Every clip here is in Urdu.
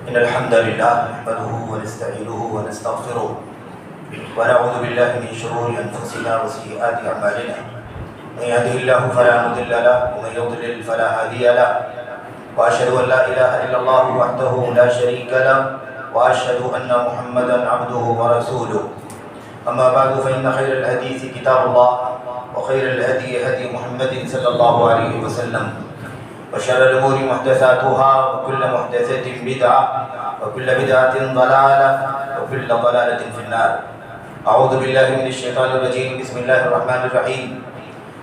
إن الحمد لله نحمده ونستعينه ونستغفره ونعوذ بالله من شرور أنفسنا وسيئات أعمالنا. من يهده الله فلا مضل له ومن يضلل فلا هادي له، وأشهد أن لا إله إلا الله وحده لا شريك له، وأشهد أن محمدا عبده ورسوله. أما بعد فإن خير الحديث كتاب الله، وخير الهدي هدي محمد صلى الله عليه وسلم، وشر الأمور محدثاتها، وكل محدثة بدعة، وكل بدعة ضلالة، وكل ضلالة في النار. أعوذ بالله من الشيطان الرجيم. بسم الله الرحمن الرحيم.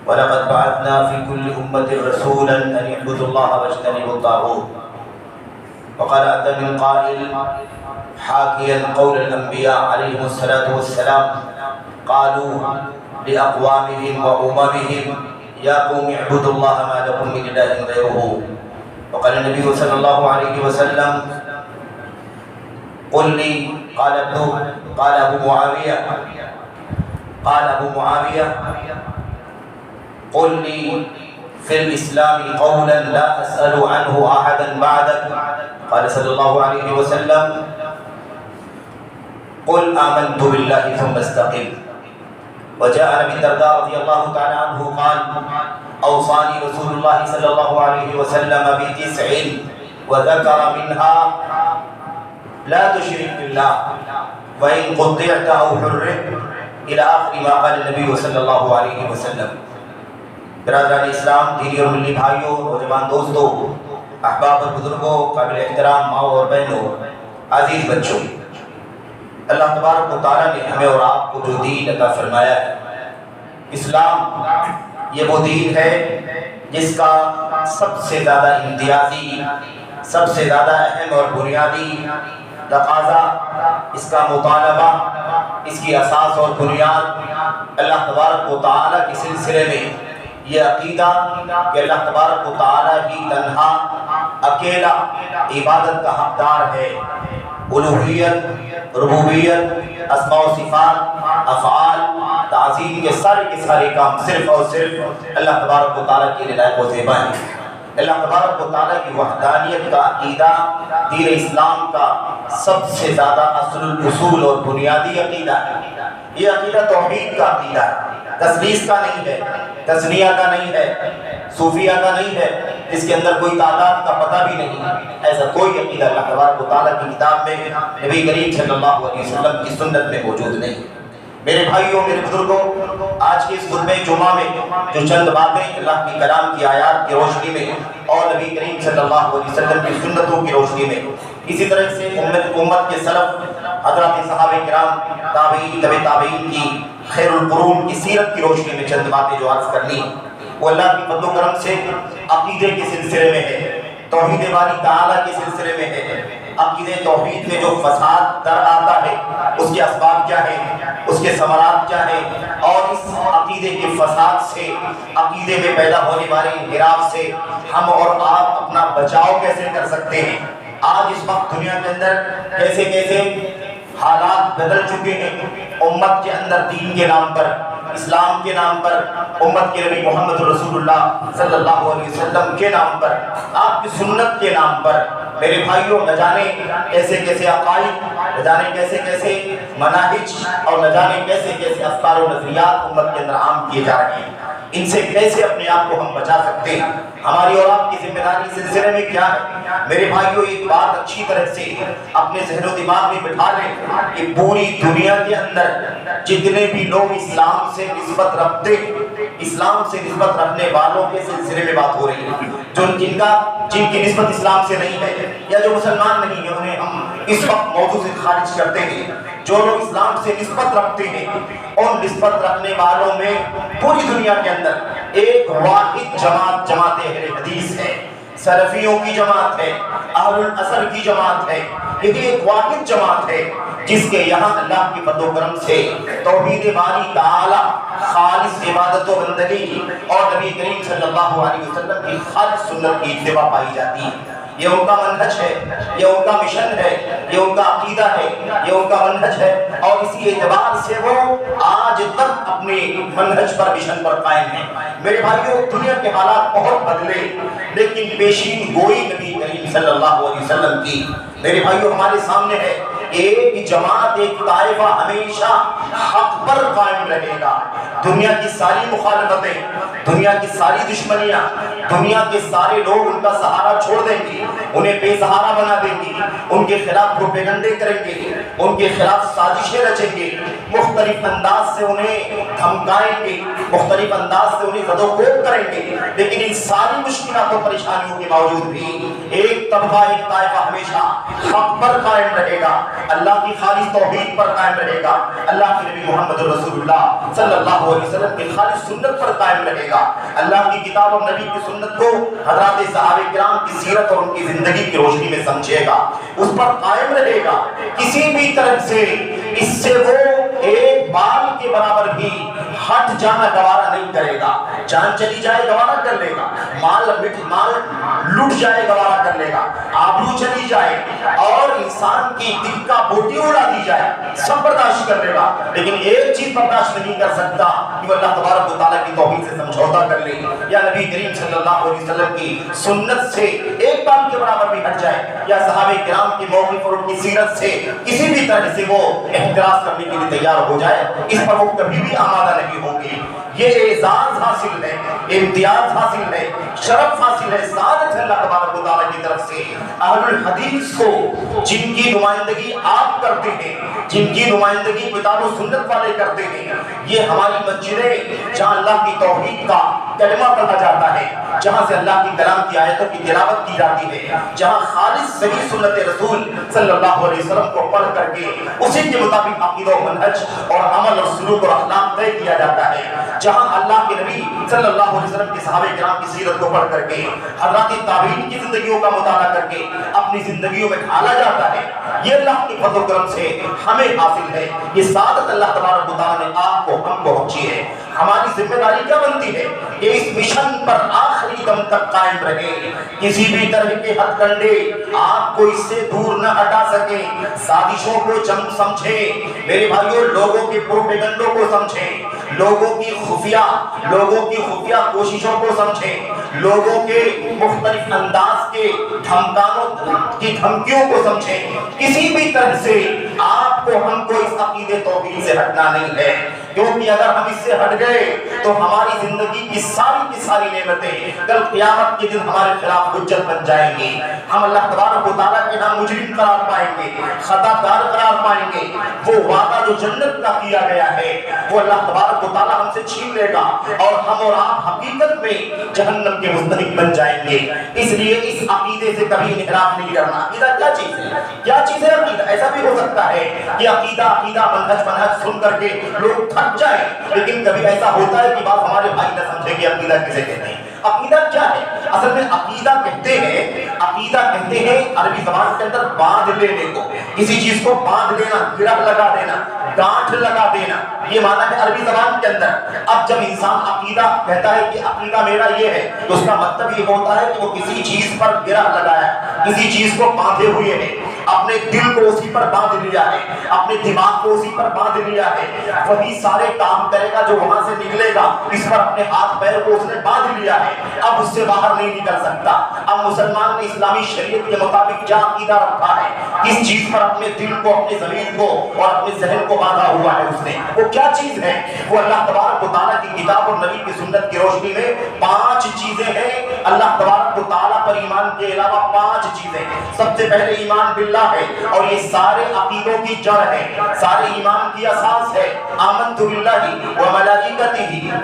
ولقد بعثنا في كل أمة رسولا أن يعبدوا الله واجتنبوا الطاغوت. وقال عز من قائل حاكيا قول الأنبياء عليهم الصلاة والسلام، قالوا لأقوامهم وأممهم يا قوم اعبدوا الله ما لكم من إله غيره. وقال النبي صلى الله عليه وسلم قل لي قال أبو معاوية قل لي في الإسلام قولا لا أسأل عنه أحدا بعدك. قال صلى الله عليه وسلم قل آمنت بالله ثم استقم. وجاء أبي الدرداء رضي الله تعالى عنه قال أوصاني رسول الله صلى الله عليه وسلم ب9 وذكر منها لا تشرك بالله وإن قطعت أو حرمت إلى آخر ما قال النبي صلی اللہ علیہ وسلم. برادران اسلام، دینی اور ملی بھائیوں، نوجوان دوستوں، احباب اور بزرگوں، قابل احترام ماؤں اور بہنوں، عزیز بچوں، اللہ تبارک و تعالیٰ نے ہمیں اور آپ کو جو دین عطا فرمایا ہے، اسلام، یہ وہ دین ہے جس کا سب سے زیادہ امتیازی، سب سے زیادہ اہم اور بنیادی تقاضا، اس کا مطالبہ، اس کی اساس اور بنیاد اللہ تبارک و تعالیٰ کے سلسلے میں یہ عقیدہ کہ اللہ تبارک و تعالیٰ ہی تنہا اکیلا عبادت کا حقدار ہے. الوہیت، ربوبیت، اسماء و صفات، افعال، تعظیم کے سارے کام صرف اور صرف اللہ تبارک و تعالیٰ کے لیے لائق و زیبا ہیں. اللہ تبارک و تعالیٰ کی وحدانیت کا عقیدہ دین اسلام کا سب سے زیادہ اصل الاصول اور بنیادی عقیدہ ہے. یہ عقیدہ توحید کا عقیدہ ہے، تثلیث کا نہیں ہے، تثنیہ کا نہیں ہے، صوفیہ کا نہیں ہے، اس کے اندر کوئی تعداد کا پتہ بھی نہیں. ایسا کوئی عقیدہ اللہ تبارک و تعالیٰ کی کتاب میں، نبی کریم صلی اللہ علیہ وسلم کی سنت میں موجود نہیں. میرے بھائیوں، میرے بزرگوں، آج کے اس خطبہ جمعہ میں جو چند باتیں اللہ کی کلام کی آیات کی روشنی میں اور نبی کریم صلی اللہ علیہ وسلم کی سنتوں کی روشنی میں، اسی طرح سے امت کے سلف حضرات صحابہ کرام، تابعین، تبع تابعین کی، خیر القرون کی سیرت کی روشنی میں چند باتیں جو عرض کرنی، وہ اللہ کی فضل و کرم سے عقیدے کے سلسلے میں ہے، توحید باری تعالیٰ کے سلسلے میں ہے. عقیدے توحید میں جو فساد در آتا ہے، اس کے اسباب کیا ہے، اس کے ثمرات کیا ہے، اور اس عقیدے کے فساد سے، عقیدے میں پیدا ہونے والے انحراف سے ہم اور آپ اپنا بچاؤ کیسے کر سکتے ہیں. آج اس وقت دنیا کے اندر کیسے حالات بدل چکے ہیں. امت کے اندر دین کے نام پر، اسلام کے نام پر، امت کے نبی محمد رسول اللہ صلی اللہ علیہ وسلم کے نام پر، آپ کی سنت کے نام پر، میرے بھائیوں، نہ جانے کیسے عقائد، نہ جانے کیسے مناہج، اور نہ جانے کیسے افکار و نظریات امت کے اندر عام کیے جا رہے ہیں. ان سے کیسے اپنے آپ کو ہم بچا سکتے ہیں؟ ہماری اور آپ کی ذمہ داری اس سلسلے میں کیا ہے؟ میرے بھائیوں، ایک بات اچھی طرح سے اپنے ذہن و دماغ میں بٹھا لیں کہ پوری دنیا کے اندر جتنے بھی لوگ اسلام سے نسبت رکھتے، اسلام سے نسبت رکھنے والوں کے سلسلے میں بات ہو رہی ہے. جن کی نسبت اسلام سے نہیں ہے یا جو مسلمان نہیں ہے، انہیں ہم اس وقت موضوع سے خارج کرتے ہیں. جو لوگ اسلام سے نسبت رکھتے ہیں، اور نسبت رکھنے والوں میں پوری دنیا کے اندر ایک واحد جماعت اہل حدیث ہے، سلفیوں کی جماعت ہے، اہل الاثر کی جماعت ہے. یہ ایک واحد جماعت ہے جس کے یہاں اللہ کی فضل و کرم سے توحید باری تعالی، خالص عبادت و بندگی اور نبی کریم صلی اللہ علیہ وسلم کی خالص سنت کی اتباع پائی جاتی ہے. یہ ان کا منہج ہے، یہ ان کا مشن ہے، یہ ان کا عقیدہ ہے، یہ ان کا منہج ہے، اور اسی اعتبار سے وہ آج تک اپنے منہج پر، مشن پر قائم ہیں. میرے بھائیوں، دنیا کے حالات بہت بدلے، لیکن پیشین گوئی نبی کریم صلی اللہ علیہ وسلم کی۔ میرے بھائیو ہمارے سامنے ہے ایک جماعت، ایک طائفہ ہمیشہ حق پر قائم رہے گا۔ دنیا کی ساری مخالفتیں، دنیا کی ساری دشمنیاں، دنیا کے سارے لوگ ان کا سہارا چھوڑ دیں گے، انہیں بے سہارا بنا دیں گے، ان کے خلاف پروپیگنڈے کریں گے، ان کے خلاف سازشیں رچیں گے، مختلف انداز سے انہیں دھمکائیں گے، مختلف انداز سے انہیں زد و کوب کریں گے۔ لیکن ان ساری مشکلات و پریشانیوں کے باوجود بھی ایک طبقہ، ایک طائفہ ہمیشہ حق پر قائم رہے گا، اللہ کی خالص توحید پر قائم رہے گا، اللہ کے نبی محمد رسول اللہ صلی اللہ علیہ وسلم کی خالص سنت پر قائم رہے گا، اللہ کی کتاب اور نبی کی سنت کو حضرات صحابہ کرام کی سیرت اور ان کی زندگی کی روشنی میں سمجھے گا، اس پر قائم رہے گا۔ کسی بھی طرح سے اس سے وہ ایک بال کے برابر بھی ہٹ جانا گوارا نہیں کرے گا۔ جان چلی جائے گوارا کر لے گا، مال لٹ جائے گوارا کر لے گا، آبرو چلی جائے اور انسان کی دل کا بوٹی اڑا دی جائے، سب برداشت کر لے گا۔ لیکن ایک چیز برداشت نہیں کر سکتا کہ وہ اللہ تبارک و تعالیٰ کی توحید سے سمجھوتا کر لے یا نبی کریم صلی اللہ علیہ وسلم کی سنت سے ایک بال کے برابر بھی ہٹ جائے یا صحابہ کرام کی موقف اور ان کی سیرت سے کسی بھی طرح سے وہ احتراز کرنے کے لیے تیار ہو جائے، اس پر وہ کبھی بھی آمادہ نہیں ہوں گے۔ یہ اعزاز حاصل ہے، امتیاز حاصل ہے، شرف حاصل ہے، سعادت ہے اللہ تبارک و تعالیٰ کی طرف سے اہل الحدیث کو، جن کی نمائندگی آپ کرتے ہیں، جن کی نمائندگی کتاب و سنت والے کرتے ہیں۔ یہ ہماری مسجدیں جہاں اللہ کی توحید کا کلمہ پڑھا جاتا ہے، جہاں سے اللہ کی کلام کی آیتوں کی تلاوت کی جاتی ہے، جہاں خالص صحیح سنت رسول صلی اللہ علیہ وسلم کو پڑھ کر کے اسی کے مطابق عقیدہ و منہج اور عمل اور سلوک اور اخلاق طے کیا جاتا ہے، جہاں اللہ کے نبی صلی اللہ علیہ وسلم کے صحابہ کرام کی سیرت کو پڑھ کر کے حضرات تابعین کی زندگیوں کا مطالعہ کر کے اپنی زندگیوں میں ڈھالا جاتا ہے۔ یہ اللہ کے فضل و کرم سے ہمیں حاصل ہے، یہ سعادت اللہ تبارک و تعالیٰ نے آپ کو ہم کو بخشی ہے۔ ہماری ذمہ داری کیا بنتی ہے کہ اس مشن پر آخری دم تک قائم رہے، کسی بھی طرح کے ہتھ کنڈے آپ کو اس سے دور نہ ہٹا سکے، سازشوں کو سمجھیں میرے بھائیوں، لوگوں کے پروپیگنڈوں کو سمجھیں، لوگوں کی خفیہ کوششوں کو سمجھیں، لوگوں کے مختلف انداز کے دھمکیوں کو سمجھیں۔ کسی بھی طرح سے آپ کو ہم کو اس عقیدے توحید سے ہٹنا نہیں ہے، کیونکہ اگر ہم اس سے ہٹ گئے تو ہماری زندگی کی ساری نعمتیں کل قیامت کے دن ہمارے خلاف حجت بن جائیں گی۔ ہم اللہ تبارک و تعالیٰ کے نام مجرم قرار پائیں گے، خطا کار قرار پائیں گے۔ وہ وعدہ جو جنت کا کیا گیا ہے وہ اللہ تبارک و تعالیٰ ہم سے چھین لے گا اور ہم اور آپ حقیقت میں جہنم کے مستحق بن جائیں گے۔ اس لیے اس عقیدے سے کبھی انحراف نہیں کرنا۔ عقیدہ کیا چیز ہے؟ کیا چیز ہے عقیدہ؟ ایسا بھی ہو سکتا ہے کہ عقیدہ منہج سن کر کے لوگ تھک جائیں، لیکن کبھی ایسا ہوتا ہے کہ بات ہمارے بھائی نہ سمجھے کہ عقیدہ کسے کہتے ہیں۔ عقیدہ کیا ہے؟ اصل میں عقیدہ کہتے ہیں عربی زبان کے اندر باندھ لینے کو، کسی چیز کو باندھ لینا، گرہ لگا دینا، گانٹھ لگا دینا، یہ معنی ہے عربی زبان کے اندر۔ اب جب انسان عقیدہ کہتا ہے کہ عقیدہ میرا یہ ہے تو اس کا مطلب یہ ہوتا ہے کہ وہ کسی چیز پر گرہ لگایا، کسی چیز کو باندھے ہوئے ہے، اپنے دل کو اسی پر باندھ لیا ہے، اپنے دماغ کو اسی پر باندھ لیا ہے، وہی سارے کام کرے گا جو وہاں سے نکلے گا، اس پر اپنے ہاتھ پیر کو اس نے باندھ لیا ہے، اب اس سے باہر نہیں نکل سکتا۔ اب مسلمان نے اسلامی شریعت کے مطابق کیا عقیدہ رکھا ہے، کس چیز پر اپنے دل کو، اپنے ضمیر کو اور اپنے ذہن کو باندھا ہوا ہے، اس نے وہ کیا چیز ہے؟ وہ اللہ تبارک و تعالیٰ کی کتاب اور نبی کی سنت کی روشنی میں 5 چیزیں ہیں۔ اللہ تبارک و تعالیٰ پر ایمان کے علاوہ 5 چیزیں ہیں۔ سب سے پہلے ایمان باللہ ہے، اور یہ سارے عقیدوں کی جڑ ہے، سارے ایمان کی اساس ہے۔ آمنت باللہ وملائکتہ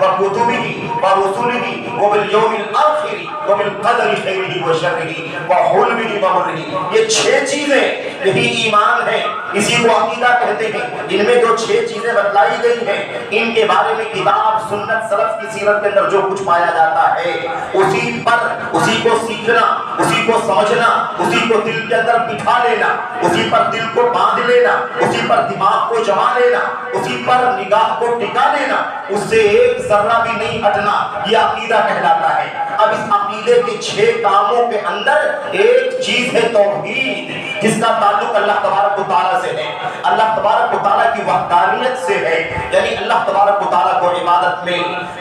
وکتبہ ورسلہ وبالیوم الآخر وبالقدر خیرہ وشرہ وحلمہ ومرہ۔ یہ 6 چیزیں، یہی ایمان ہے، اسی کو عقیدہ کہتے ہیں۔ ان میں جو 6 چیزیں بتلائی گئی ہیں، ان کے بارے میں کتاب، سنت، سلف کی سیرت کے اندر جو کچھ پایا جاتا ہے، اسی کو سیکھنا، اسی کو سمجھنا، اسی کو دل کے اندر بٹھا لینا، اسی پر دل کو باندھ لینا، اسی پر دماغ کو جما لینا، اسی پر نگاہ کو ٹکا لینا، اس سے ایک ذرہ بھی نہیں ہٹنا، یہ عقیدہ کہلاتا ہے۔ اب اس عقیدے کے 6 کاموں کے اندر ایک چیز ہے توحید، جس کا تعلق اللہ تبارک و تعالیٰ سے ہے، اللہ تبارک و تعالیٰ کی وحدانیت سے ہے، یعنی اللہ تبارک و تعالیٰ کو عبادت میں،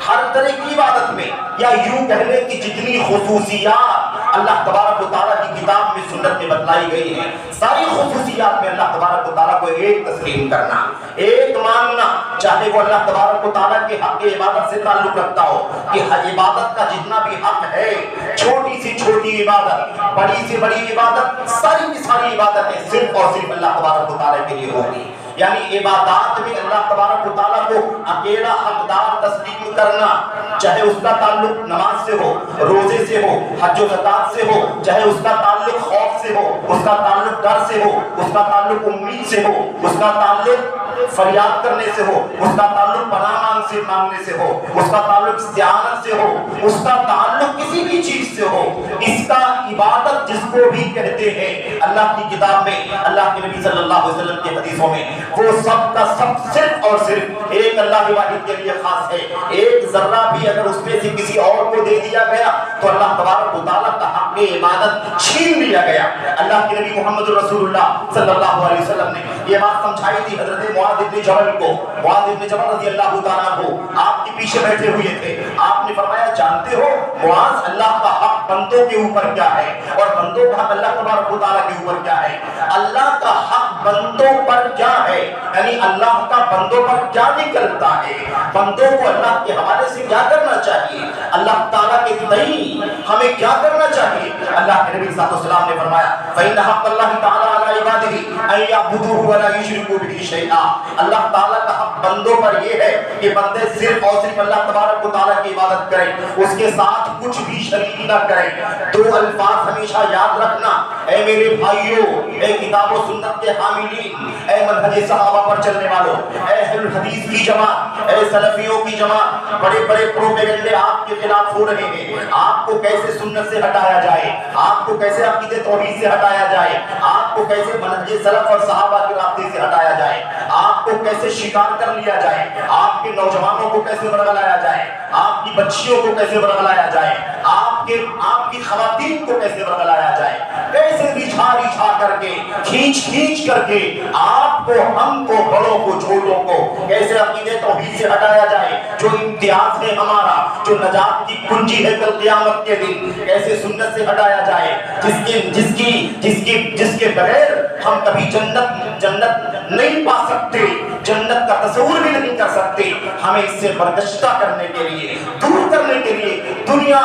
ہر طرح کی عبادت میں، یا یوں کہنے کی جتنی خصوصیات اللہ تبارک و تعالیٰ کی کتاب میں سنت میں بتلائی گئی ہیں، ساری خصوصیات میں اللہ تبارک و تعالیٰ کو ایک تسلیم کرنا، ایک ماننا، چاہے وہ اللہ تبارک و تعالیٰ کے حق عبادت سے تعلق رکھتا ہو کہ عبادت کا جتنا بھی حق ہے، چھوٹی سے چھوٹی عبادت، بڑی سے بڑی عبادت، ساری کی ساری عبادتیں صرف اور صرف اللہ تبارک و تعالیٰ کے لیے ہوگی۔ یعنی عبادات میں اللہ تبارک و تعالیٰ کو اکیلا حقدار تسلیم کرنا، چاہے اس کا تعلق نماز سے ہو، روزے سے ہو، حج و زکات سے ہو، چاہے اس کا تعلق خوف سے ہو، اس کا تعلق ڈر سے ہو، اس کا تعلق امید سے ہو، اس کا تعلق فریاد کرنے سے ہو، اس کا تعلق پناہ مانگنے سے ہو، اس کا تعلق استعانت سے ہو، اس کا تعلق کسی بھی چیز سے ہو، اس کا عبادت جس کو بھی کہتے ہیں، اللہ کی کتاب میں، اللہ کے نبی صلی اللہ علیہ وسلم کی حدیثوں میں، وہ سب کا سب صرف اور صرف ایک اللہ واحد کے لیے خاص ہے۔ ایک ذرہ بھی اگر اس میں سے کسی اور کو دے دیا گیا تو اللہ تبارک و تعالیٰ کا حق عبادت چھین لیا گیا۔ اللہ کے نبی محمد رسول اللہ صلی اللہ علیہ وسلم نے یہ بات سمجھائی تھی حضرت معاذ بن جبل کو۔ معاذ بن جبل رضی اللہ تعالیٰ عنہ آپ کے پیچھے بیٹھے ہوئے تھے، آپ نے فرمایا جانتے ہو معاذ اللہ کا حق بندوں کے اوپر کیا ہے اور بندوں کا حق اللہ تبارک و تعالیٰ کے اوپر کیا ہے؟ اللہ کا حق بندوں پر کیا ہے، یعنی اللہ کا بندوں پر کیا نکلتا ہے، بندوں کو اللہ کے حوالے سے کیا کرنا چاہیے، اللہ تعالیٰ کے تئیں ہمیں کیا کرنا چاہیے؟ اللہ کے نبی صلی اللہ علیہ وسلم نے فرمایا فَإِنَّ حَقَّ اللَّهِ تَعَالَى عَلَى عِبَادِهِ أَن يَعْبُدُوهُ وَلَا يُشْرِكُوا بِهِ شَيْئًا۔ اللہ تعالیٰ کا حق بندوں پر یہ ہے کہ بندے صرف اور صرف اللہ تبارک و تعالیٰ کی عبادت کریں، اس کے ساتھ کچھ بھی شریک نہ کریں۔ دو الفاظ ہمیشہ یاد رکھنا، اے میرے بھائیوں، اے کتاب و سنت کے حاملین، اے منہج صحابہ پر چلنے والوں، اے اہل الحدیث کی جماعت، اے سلفیوں کی جماعت، بڑے بڑے پروپیگنڈے آپ کے خلاف ہو رہے ہیں، آپ کو کیسے سنت سے ہٹایا جائے، آپ کو کیسے عقیدہ توحید سے ہٹایا جائے، آپ کو کیسے منہج سلف اور صحابہ کے راستے سے ہٹایا جائے، آپ کو کیسے شکار کر لیا جائے، آپ کے نوجوانوں کو کیسے برگلایا جائے، آپ کی بچیوں کو کیسے برگلایا جائے، آپ کی خواتین کو کیسے برگلایا جائے، کیسے رجھا کر کے کھینچ کر کے آپ کو، ہم کو، بڑوں کو، چھوٹوں کو کیسے عقیدہ توحید سے ہٹایا جائے، جو امتیاز ہے ہمارا، جو نجات کی کنجی ہے کل قیامت کے دن، کیسے سنت سے ہٹایا جائے، جس کے بغیر ہم کبھی جنت نہیں پا سکتے، جنت کا تصور بھی نہیں کر سکتے۔ ہمیں اس سے برداشتہ کرنے کے لیے، دور کرنے کے لیے دنیا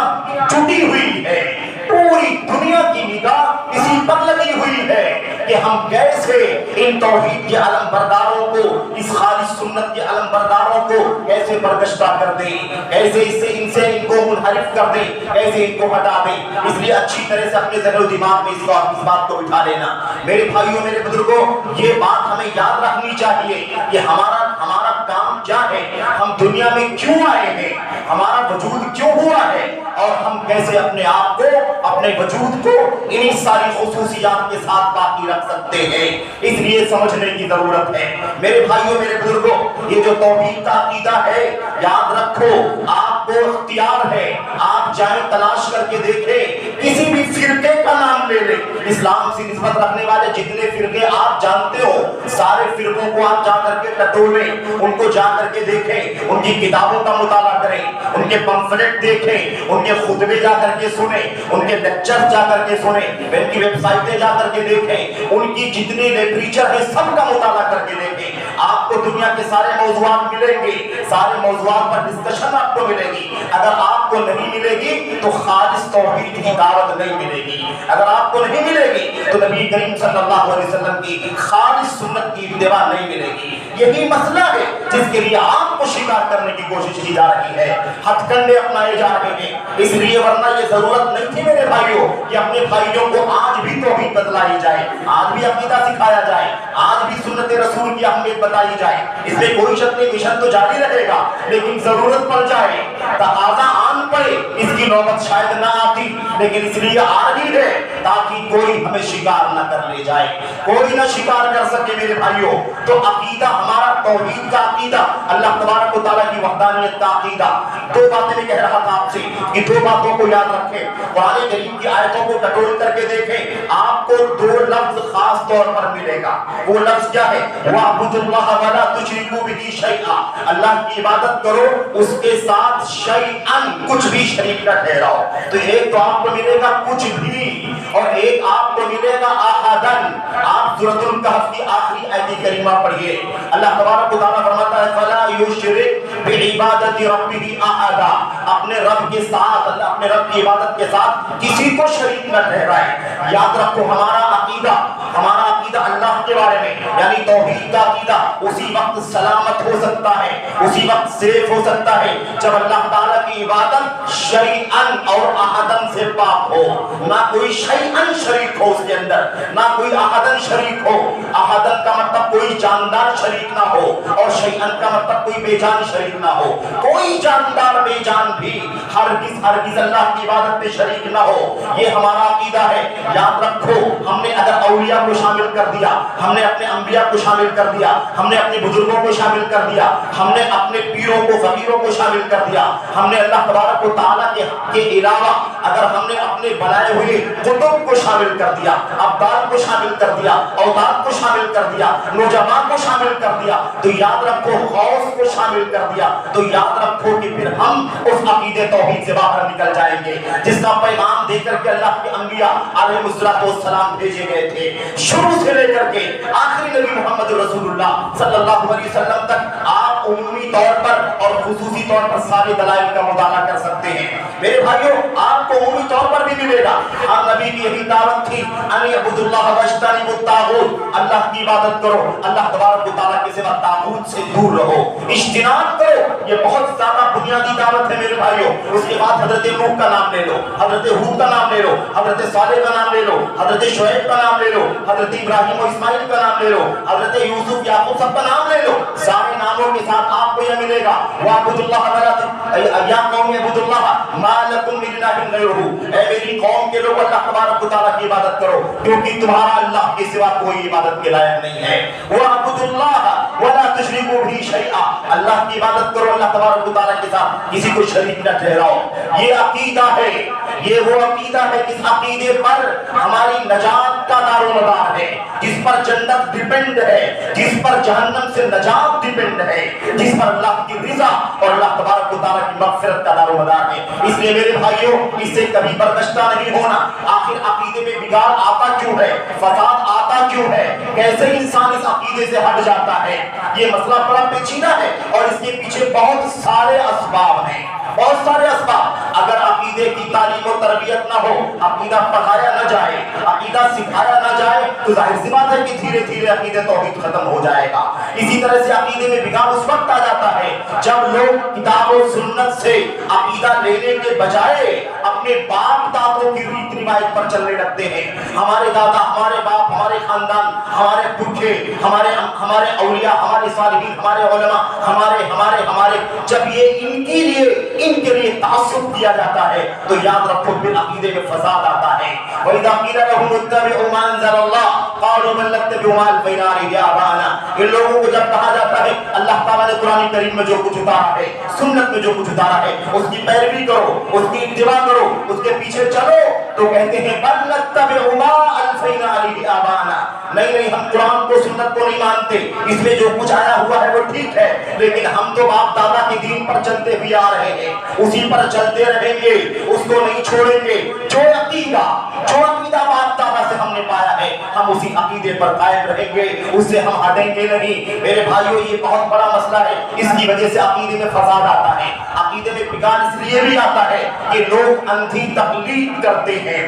جٹی ہوئی ہے، پوری دنیا کی نگاہ اسی پر لگی ہوئی ہے کہ ہم کیسے ان توحید کے علم برداروں کو، اس خالص سنت کے علم برداروں کو کیسے برداشتہ کر دیں، کیسے ان سے ان کو منحرف کر دیں، کیسے ان کو ہٹا دیں۔ اس لیے اچھی طرح سے اپنے ذہن و دماغ میں اس بات کو بٹھا لینا۔ میرے بھائیوں، میرے بزرگوں، یہ بات ہمیں یاد رکھنی چاہیے کہ ہمارا کام کیا ہے، ہم دنیا میں کیوں آئے ہیں، ہمارا وجود کیوں ہوا ہے، اور ہم کیسے اپنے آپ کو، اپنے وجود کو انہی ساری خصوصیات کے ساتھ باقی رکھ سکتے ہیں۔ اس لیے سمجھنے کی ضرورت ہے۔ میرے بھائیوں، میرے بزرگوں، یہ جو توحید کا عقیدہ ہے، یاد رکھو آپ کو اختیار ہے، آپ جائیں تلاش کر کے دیکھیں، کسی بھی فرقے کا نام لے لیں، اسلام سے نسبت رکھنے والے جتنے فرقے آپ جانتے ہو، سارے فرقوں کو آپ جا کر کے ٹٹولیں، ان کو جا کر کے دیکھیں، ان کی کتابوں کا مطالعہ کریں، ان کے پمفلٹ دیکھیں، ان کے خطبے جا کر کے سنیں، ان کے لیکچر جا کر کے سنیں، ان کی ویب سائٹیں جا کر کے دیکھیں، ان کی جتنی لٹریچر ہے سب کا مطالعہ کر کے دیکھیں۔ آپ کو دنیا کے سارے موضوعات ملیں گے، سارے موضوعات پر ڈسکشن آپ کو ملے گی۔ اگر آپ کو نہیں ملے گی تو خالص توحید کی دعوت نہیں ملے گی، اگر آپ کو نہیں ملے گی تو نبی کریم صلی اللہ علیہ وسلم کی خالص سنت کی اتباع نہیں ملے گی۔ یہی مسئلہ ہے جس کے لیے آپ کو شکار کرنے کی کوشش کی جا رہی ہے، ہتھ کنڈے اپنائے جا رہے ہیں۔ اس لیے ورنہ یہ ضرورت نہیں تھی میرے بھائیوں کہ اپنے بھائیوں کو آج بھی توحید بتلائی جائے، آج بھی عقیدہ سکھایا جائے، آج بھی سنت رسول کی اہمیت بتائی جائے۔ اس میں کوئی شک نہیں، مشن تو جاری رہے گا، لیکن ضرورت پڑ جائے، تقاضا آن پڑے، اس کی نوبت شاید نہ آتی، لیکن اس لیے آ رہی ہے تاکہ کوئی ہمیں شکار نہ کر لے جائے، کوئی نہ شکار کر سکے میرے بھائیوں۔ تو عقیدہ ہمارا توحید کا عقیدہ، اللہ تبارک و تعالیٰ کی وحدانیت کا عقیدہ۔ دو باتیں میں کہہ رہا تھا آپ سے، کہ دو باتوں کو یاد رکھیں، قرآن کریم کی آیتوں کو ٹٹول کر کے دیکھیں، آپ کو دو لفظ خاص طور پر ملے گا۔ وہ لفظ کیا ہے؟ وَاعْبُدُوا اللَّهَ ولا تشرکوا بہ شیئا، اللہ کی عبادت کرو اس کے ساتھ شیئا کچھ بھی شریک نہ ٹھہراؤ. تو ایک تو آپ کو ملے گا کچھ بھی، اور ایک آپ کو ملے گا احدن. آپ سورۃ الکہف کی آخری آیت کریمہ پڑھیے، اللہ تبارک و تعالیٰ فرماتا ہے فلا یشرک بعبادت ربہ احدا، اپنے رب کے ساتھ، اللہ اپنے رب کی عبادت کے ساتھ کسی کو شریک نہ ٹھہرائے. یاد رکھو ہمارا عقیدہ اللہ کے بارے میں یعنی توحید کا عقیدہ اسی وقت سلامت ہو سکتا ہے، اسی وقت سیف ہو سکتا ہے جب اللہ تعالیٰ کی عبادت شیئن اور احدن سے پاک ہو. نہ کوئی شیئن شریک ہو اس کے اندر، نہ کوئی احدن شریک ہو. احدن کا مطلب کوئی جاندار شریک نہ ہو، اور شیئن کا مطلب کوئی بے جان شریک نہ ہو. کوئی جاندار بے جان بھی ہرگز اللہ کی عبادت میں شریک نہ ہو. یہ ہمارا عقیدہ ہے. یاد رکھو ہم نے اگر اولیاء کو شامل کر دیا، ہم نے اپنے انبیاء کو شامل کر دیا، ہم نے اپنے بزرگوں کو شامل کر دیا، ہم نے اپنے پیروں کو فقیروں کو شامل کر دیا، ہم نے اللہ تبارک و تعالیٰ کے علاوہ اگر ہم نے اپنے بنائے ہوئے کتب کو شامل کر دیا، ابدال کو شامل کر دیا، اوتاد کو شامل کر دیا، نوجوان کو شامل کر دیا، تو یاد رکھو غوث کو شامل کر دیا، تو یاد رکھو کہ پھر ہم اس عقیدے توحید سے باہر نکل جائیں گے جس کا پیغام دے کر کے اللہ کے انبیاء علیہ السلام بھیجے گئے تھے. شروع سے لے کر کے آخری نبی محمد رسول اللہ صلی اللہ علیہ وسلم تک آپ عمومی طور پر اور خصوصی طور پر سارے دلائل کا مطالعہ کر سکتے ہیں. میرے بھائیوں آپ کو عمومی طور پر بھی ملے گا. ہم نبی کی یہی دعوت تھی ان اعبدوا اللہ واجتنبوا الطاغوت، اللہ کی عبادت کرو، اللہ تبارک و تعالیٰ کے سوا طاغوت سے دور رہو، اجتناب کرو. یہ بہت زیادہ بنیادی دعوت ہے میرے بھائیوں. اس کے بعد حضرت نوح کا نام لے لو، حضرت ہود کا نام لے لو، حضرت صالح کا نام لے لو، حضرت شعیب کا نام لے لو، حضرت ابراہیم و اسماعیل کا نام لے لو، حضرت یوسف یعقوب سب کا نام لے لو. سارے ناموں کے ساتھ آپ کو یہ ملے گا وَاعْبُدُوا اللَّهَ وَلَا يَا قَوْمِ اعْبُدُوا اللَّهَ مَا لَكُم مِّنْ إِلَٰهٍ غَيْرُهُ. اے میری قوم کے لوگ اللہ تبارک و تعالیٰ کی عبادت کرو کیونکہ تمہارا اللہ کے سوا کوئی عبادت کے لائق نہیں ہے. وَاعْبُدُوا اللَّهَ وَلَا تُشْرِكُوا بِهِ شَيْئًا، اللہ کی عبادت کرو، اللہ تبارک و تعالیٰ کے ساتھ کسی کو شریک نہ ٹھہراؤ. یہ عقیدہ ہے، یہ وہ عقیدہ ہے جس عقیدے پر ہماری نجات کا دار و مدار ہے، جس پر جنت ڈیپینڈ ہے، جس پر جہنم سے نجات ڈیپینڈ ہے، جس پر اللہ کی رضا اور اللہ تبارک و تعالیٰ کی مغفرت کا دار و مدار ہے. اس لیے میرے بھائیوں اس سے کبھی برداشتہ نہیں ہونا. آخر عقیدے میں بگاڑ آتا کیوں ہے، فساد آتا کیوں ہے، کیسے انسان اس عقیدے سے ہٹ جاتا ہے؟ یہ مسئلہ بڑا پیچیدہ ہے اور اس کے پیچھے بہت سارے اسباب ہیں، بہت سارے اسباب. اگر عقیدے کی تعلیم و تربیت نہ ہو، عقیدہ پڑھایا نہ جائے، عقیدہ سکھایا نہ جائے، تو ظاہر سی بات ہے کہ دھیرے دھیرے عقیدہ توحید ختم ہو جائے گا. اسی طرح سے عقیدے میں بگاڑ اس وقت آ جاتا ہے جب لوگ کتاب و سنت سے عقیدہ لینے کے بجائے اپنے باپ دادوں کی ریت روایت پر چلنے لگتے ہیں. ہمارے دادا، ہمارے باپ، ہمارے خاندان، ہمارے پرکھے، ہمارے اولیاء، ہمارے صالحین، ہمارے علماء، ہمارے جب یہ ان کے لیے تعصب کیا جاتا ہے تو یاد رکھو پھر عقیدے میں فساد آتا ہے. وَإِذَا قِيلَ لَهُمُ اتَّبِعُوا مَا أَنزَلَ اللَّهُ قَالُوا بَل نَتَّبِعُ مَا أَلْفَيْنَا عَلَيْهِ آبَاءَنَا. ان لوگوں کو جب کہا جاتا ہے اللہ تعالیٰ نے قرآن کریم میں جو کچھ اتارا ہے، سنت میں جو کچھ اتارا ہے، اس کی پیروی کرو، اس کی اتباع کرو، اس کے پیچھے چلو، تو کہتے ہیں بَل نَتَّبِعُ مَا أَلْفَيْنَا عَلَيْهِ آبَاءَنَا. نہیں ہم قرآن کو سنت کو نہیں مانتے، اس میں جو کچھ آیا ہوا ہے وہ ٹھیک ہے، لیکن ہم تو باپ دادا کے دین پر چلتے ہوئے آ رہے ہیں، اسی پر چلتے رہیں گے، اس کو نہیں چھوڑیں گے. جو عقیدہ باپ دادا سے ہم نے پایا ہے ہم اسی عقیدے پر قائم رہیں گے، اس سے ہم ہٹیں گے نہیں. میرے بھائیوں یہ بہت بڑا مسئلہ ہے. اس کی وجہ سے عقیدے میں فساد آتا ہے. عقیدے میں بگاڑ اس لیے بھی آتا ہے کہ لوگ اندھی تقلید کرتے ہیں،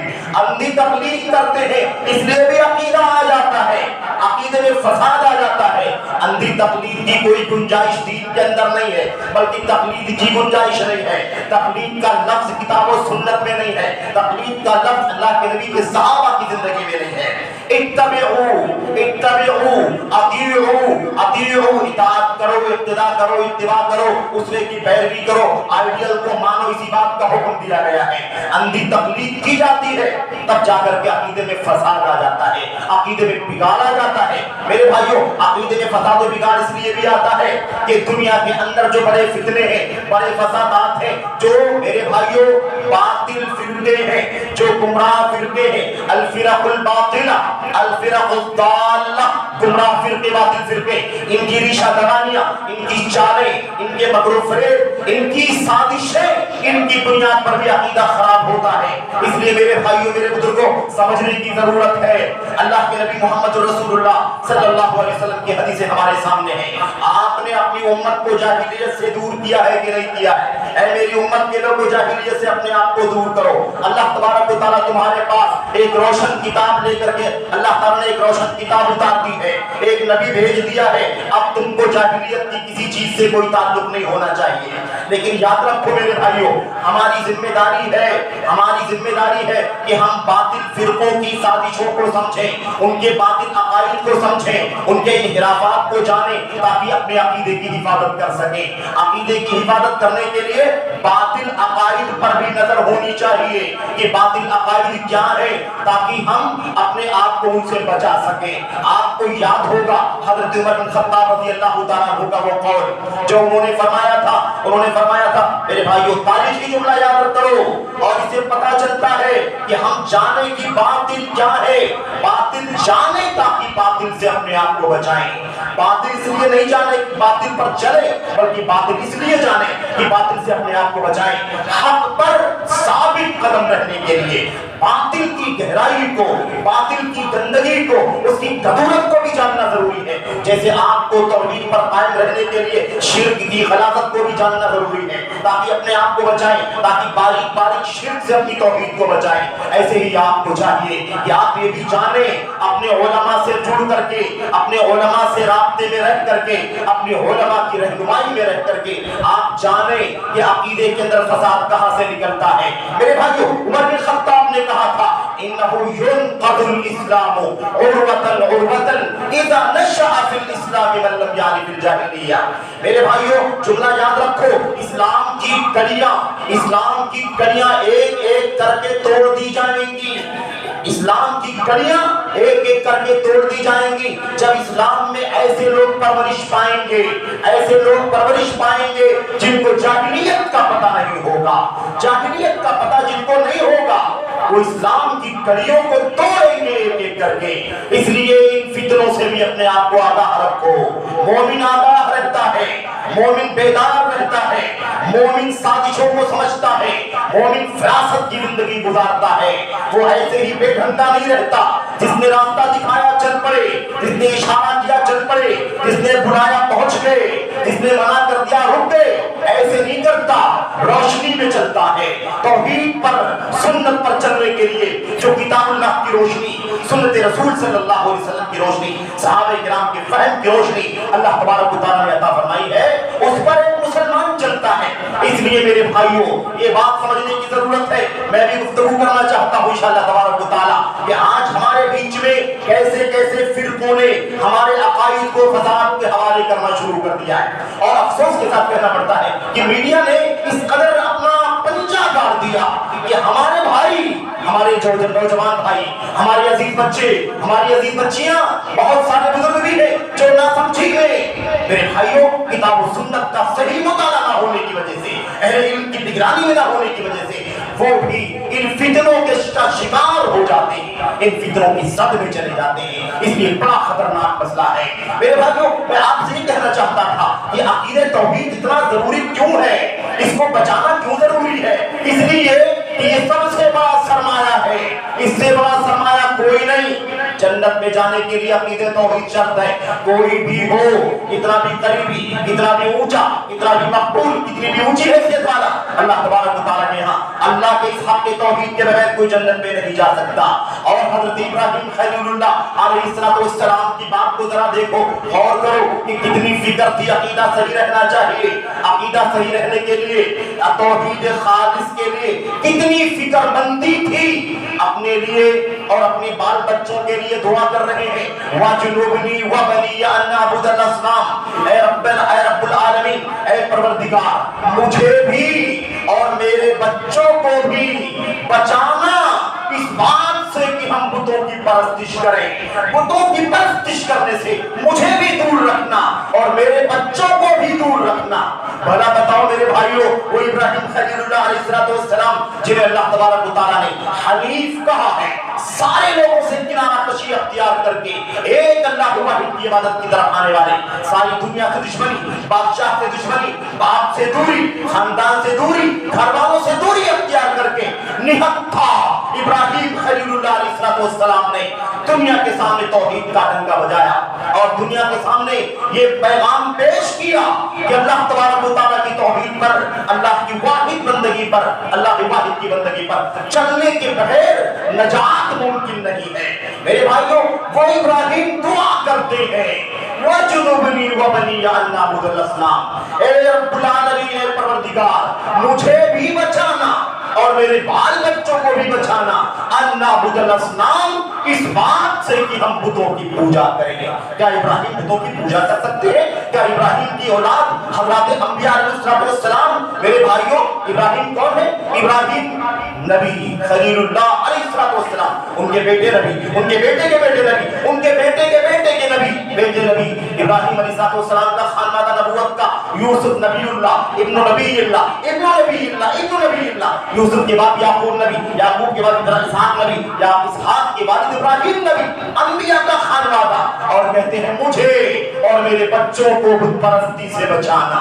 اس لیے بھی عقیدہ آ جاتا ہے، عقیدے میں فساد آ جاتا ہے. اندھی تقلید کی کوئی گنجائش دین کے اندر نہیں ہے، بلکہ تقلید کی گنجائش نہیں ہے. تقلید کا لفظ کتاب و سنت میں نہیں ہے، تقلید کا لفظ اللہ کے نبی کے صحابہ کی زندگی میں نہیں ہے. اتبعوا اطیعوا، اطاعت کرو، اتباع کرو، اسوے کی پیروی کرو، آئیڈیل کو مانو، اسی بات کا حکم دیا گیا ہے. اندھی تقلید کی جاتی ہے تب جا کر کے عقیدے میں فساد آ جاتا ہے، عقیدے میں بگاڑ آ جاتا ہے. میرے بھائیوں عقیدے میں فساد و بگاڑ اس لیے بھی آتا ہے کہ دنیا کے اندر جو بڑے فتنے ہیں، بڑے فسادات ہیں، جو میرے بھائیوں باطل فرقے ہیں، جو گمراہ فرقے ہیں، الفرق الباطلہ، الفرق الضالہ، گمراہ فرقے باطل فرقے، ان کی ریشہ دگانیاں، ان کی چالیں، ان کے مکر و فریب، ان کی سازشیں، ان کی بنیاد پر بھی عقیدہ خراب ہوتا ہے۔ اس لیے میرے بھائیوں میرے بزرگوں سمجھنے کی ضرورت ہے۔ اللہ کے نبی محمد رسول اللہ صلی اللہ علیہ وسلم کی حدیثیں ہمارے سامنے ہیں۔ آپ نے اپنی امت کو جاہلیت سے دور کیا ہے کہ نہیں کیا ہے؟ اے میری امت کے لوگوں جاہلیت سے اپنے آپ کو دور کرو۔ اللہ تبارک و تعالیٰ تمہارے پاس ایک روشن کتاب لے کر کے اللہ تعالیٰ نے ایک روشن کتاب اتار دی ہے، ایک نبی بھیج دیا ہے۔ اب تم کو جاہلیت کی کسی چیز سے کوئی تعلق نہیں ہونا چاہیے۔ لیکن یاد رکھو میرے بھائیوں، ہماری ذمہ داری ہے کہ ہم باطل فرقوں کی سازشوں کو سمجھیں، ان کے باطل عقائد کو سمجھیں، ان کے انحرافات کو جانیں، تاکہ اپنے عقیدے کی حفاظت کر سکیں۔ عقیدے کی حفاظت کرنے کے لیے باطل عقائد پر بھی نظر ہونی چاہیے کہ باطل عقائد کیا ہے، تاکہ ہم اپنے آپ کو ان سے بچا سکیں۔ آپ کو یاد ہوگا حضرت عمر بن خطاب رضی اللہ تعالیٰ عنہ کا وہ قول جو انہوں نے فرمایا تھا میرے بھائیو تاریخی جملہ یاد کرو، اور اسے پتہ چلتا ہے کہ ہم جانے کی باطل کیا ہے، باطل جانے تاکہ باطل سے اپنے آپ کو بچائیں۔ باطل اس لیے نہیں جانے باطل پر چلے، بلکہ باطل اس لیے جانے کہ باطل سے اپنے آپ کو بچائیں۔ حق پر ثابت قدم رہنے کے لیے باطل کی گہرائی کو، باطل کی گندگی کو، اس کی کدورت کو بھی جاننا ضروری ہے۔ جیسے آپ کو توحید پر قائم رہنے کے لیے شرک کی غلاظت کو بھی جاننا ضروری ہے، تاکہ اپنے آپ کو بچائیں، تاکہ باریک باریک شرک سے اپنی توحید کو بچائیں۔ ایسے ہی آپ کو چاہیے کہ آپ یہ بھی جانیں، اپنے علماء سے جڑ کر کے، اپنے علماء سے رابطے میں رہ کر کے، اپنے علماء کی رہنمائی میں رہ کر کے آپ جانیں کہ عقیدے کے اندر فساد کہاں سے نکلتا ہے۔ میرے بھائیو عمر بن خطاب نے کہا تھا انه ينقض الاسلام عروة عروة اذا نشأ في الاسلام من لم يعرف الجاہلیہ۔ میرے بھائیو جملہ یاد رکھو، اسلام کی کڑیاں ایک ایک کر کے توڑ دی جائیں گی، اسلام کی کڑیاں ایک ایک کر کے توڑ دی جائیں گی جب اسلام میں ایسے لوگ پرورش پائیں گے جن کو جاہلیت کا پتہ نہیں ہوگا، جاہلیت کا پتہ جن کو نہیں ہوگا، وہ اسلام کی کڑیوں کو توڑیں گے ایک ایک کر کے۔ اس لیے ان فتنوں سے بھی اپنے آپ کو آگاہ رکھو۔ مومن آگاہ رہتا ہے، مومن بیدار رہتا ہے، مومن سازشوں کو سمجھتا ہے، مومن فراست کی زندگی گزارتا ہے۔ وہ ایسے ہی بے ڈھنگا نہیں رہتا، جس نے راستہ دکھایا چل پڑے، جس نے اشارہ کیا چل پڑے، جس نے بلایا پہنچ گئے، جس نے منع کر دیا رک گئے، ایسے نہیں کرتا، روشنی میں چلتا ہے۔ توحید پر سنت پر چلنے کے لیے جو کتاب اللہ کی روشنی، سنت رسول صلی اللہ علیہ وسلم کی روشنی، صحابہ کرام کے فہم کی روشنی اللہ تبارک و تعالیٰ نے عطا فرمائی ہے، اس پر ایک مسلمان چلتا ہے۔ اس لیے میرے بھائیوں یہ بات سمجھنے کی ضرورت ہے، میں بھی گفتگو کرنا چاہتا ہوں انشاءاللہ تبارک و تعالیٰ کہ آج ہمارے بیچ میں کیسے کیسے فرقوں نے ہمارے عقائد کو فساد کے حوالے کرنا شروع کر دیا ہے، اور افسوس کے ساتھ کہنا پڑتا ہے کہ میڈیا نے اس قدر اپنا پنجہ گاڑ دیا کہ ہمارے بھائی، ہمارے نوجوان بھائی، ہمارے عزیز بچے، ہماری عزیز بچیاں، بہت سارے بزرگ بھی ہیں جو نہ سمجھی گئے۔ میرے بھائیوں کتاب و سنت کا صحیح مطالعہ نہ ہونے کی وجہ سے، اہل علم کی نگرانی میں نہ ہونے کی وجہ سے وہ بھی ان فتنوں کے شکار ہو جاتے ہیں، ان فتنوں کی زد میں چلے جاتے ہیں۔ اس لیے بڑا خطرناک مسئلہ ہے۔ میرے بھائیوں میں آپ سے یہ کہنا چاہتا تھا کہ عقیدہ توحید اتنا ضروری کیوں ہے، اس کو بچانا کیوں ضروری ہے؟ اس لیے کہ یہ سب سے بڑا سرمایہ ہے، اس سے بڑا سرمایہ کوئی نہیں۔ جنت میں جانے کے لیے عقیدہ توحید شرط ہے، کوئی بھی ہو، اتنا بھی قریبی، اتنا بھی اونچا، اتنا بھی مقبول، اتنی بھی اونچی حیثیت والا، اللہ تبارک و تعالیٰ نے یہاں اللہ کے اس حق کے توحید کے بغیر کوئی جنت میں نہیں جا سکتا۔ اور حضرت ابراہیم خلیل اللہ علیہ السلام کی بات کو ذرا دیکھو، غور کرو کہ کتنی فکر تھی عقیدہ صحیح رہنا چاہیے، عقیدہ صحیح رہنے کے لیے، توحید خالص کے لیے کتنی فکر مندی تھی، اپنے لیے اور اپنے بال بچوں کے لیے دعا کر رہے ہیں، وَجُنُوبْنِي وَبَنِيَّ أَن نَّعْبُدَ الْأَصْنَامَ، اے رب العالمین، اے پروردگار مجھے بھی اور میرے بچوں کو بھی بچانا اس بات سے کہ ہم بتوں کی پرستش کریں، بتوں کی پرستش کرنے سے مجھے بھی دور رکھنا اور میرے بچوں کو بھی دور رکھنا۔ بھلا بتاؤ میرے بھائیوں، وہ ابراہیم خلیل اللہ علیہ السلام جنہیں اللہ تبارک و تعالیٰ نے حنیف کہا ہے، سارے لوگوں سے کنارہ کشی اختیار کر کے ایک اللہ واحد کی عبادت کی طرف آنے والے، ساری دنیا سے دشمنی، بادشاہ سے دشمنی، باپ سے دوری، خاندان سے دوری، گھر والوں سے دوری اختیار کر کے نہتھا ابراہیم خلیل اللہ علیہ السلام نے دنیا کے سامنے توحید کا ڈنکا بجایا اور دنیا کے سامنے یہ پیغام پیش کیا کہ اللہ تبارک و تعالیٰ کی توحید پر، اللہ کی واحد بندگی پر، اللہ کی واحد کی بندگی پر چلنے کے بغیر نجات ممکن نہیں ہے۔ میرے بھائیوں، وہ ابراہیم دعا کرتے ہیں وَجُنُبْنِي وَبَنِيَّ أَن نَعْبُدَ الْأَصْنَامَ، اے رب العالمین، اے پروردگار مجھے بھی بچانا اور میرے بال بچوں کو بھی بچانا، ان نعبد الاسنام، اس بات سے کہ ہم بتوں کی پوجا کریں گے۔ کیا ابراہیم بتوں کی پوجا کر سکتے ہیں؟ کیا ابراہیم کی اولاد حضرات انبیاء علیہ السلام؟ میرے بھائیوں، ابراہیم کون ہے؟ ابراہیم نبی خلیل اللہ علیہ السلام، ان کے بیٹے نبی، ان کے بیٹے کے بیٹے نبی، ان کے بیٹے کے بیٹے کے نبی، بیٹے نبی ابراہیم علیہ السلام کا خاندان نبوت کا یوسف نبی اللہ، ابن نبی اللہ، ابن نبی اللہ، ابن نبی اللہ، یوسف کے بعد یعقوب نبی، یعقوب کے بعد اسحاق نبی، یا اسحاق کے بعد ابراہیم نبی، انبیاء کا خانوادہ، اور کہتے ہیں مجھے اور میرے بچوں کو بت پرستی سے بچانا۔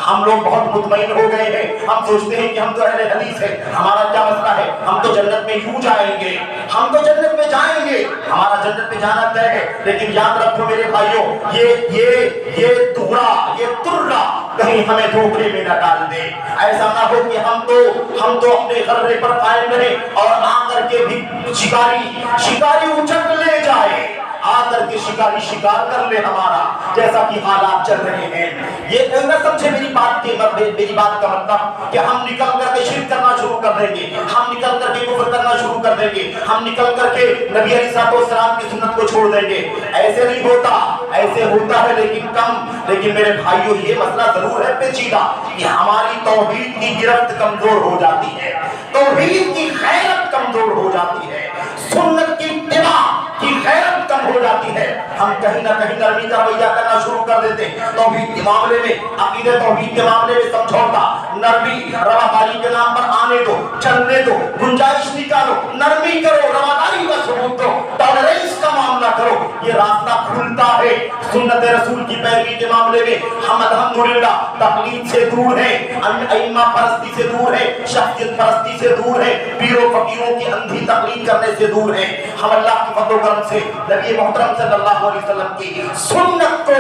ہم لوگ بہت مطمئن ہو گئے ہیں، ہم سوچتے ہیں کہ ہم تو اہل حدیث ہیں، ہمارا کیا مسئلہ ہے، ہم تو جنت میں یوں جائیں گے، ہم تو جنت میں جائیں گے، ہمارا جنت میں جانا طے ہے۔ لیکن یاد رکھو میرے بھائیوں، یہ ترا کہیں ہمیں دھوکے میں نہ ڈال دے۔ ایسا نہ ہو کہ ہم تو اپنے غرے پر قائم رہے اور آ کر کے بھی شکاری اچک لے جائے، آ کر کے شکاری شکار کر لے ہمارا، جیسا کہ حالات چل رہے ہیں۔ یہ کوئی نہ سمجھے میری بات کا مطلب کہ ہم نکل کر کے شرک کرنا شروع کر دیں گے، ہم نکل کر کے کفر کرنا شروع کر دیں گے، ہم نکل کر کے نبی علیہ السلام کی سنت کو چھوڑ دیں گے۔ ایسے نہیں ہوتا، ایسے ہوتا ہے لیکن کم۔ لیکن میرے بھائیوں، یہ مسئلہ ضرور ہے پیچیدہ کہ ہماری توحید کی گرفت کمزور ہو جاتی ہے، توحید کی غیرت کمزور ہو جاتی ہے، سنت کی اتباع کی غیرت کم ہو جاتی ہے۔ ہم کہیں نہ کہیں نرمی کا رویہ کرنا شروع کر دیتے ہیں۔ توحید کے معاملے میں، عقیدہ توحید کے معاملے میں سمجھوتا، نرمی، رواداری کے نام پر آنے دو، چلنے دو، گنجائش نکالو، نرمی کرو، رواداری کا ثبوت دو، ٹالرنس کا معاملہ کرو، یہ راستہ کھلتا ہے۔ سنت رسول کی پیروی کے معاملے میں ہم الحمدللہ تقلید سے دور ہیں، ائمہ پرستی سے دور ہیں، شخصیت پرستی سے دور ہیں، پیروں فقیروں کی اندھی تقلید کرنے سے دور ہیں۔ ہم اللہ کی فضل و کرم سے نبی محترم صلی اللہ علیہ وسلم کی سنت کو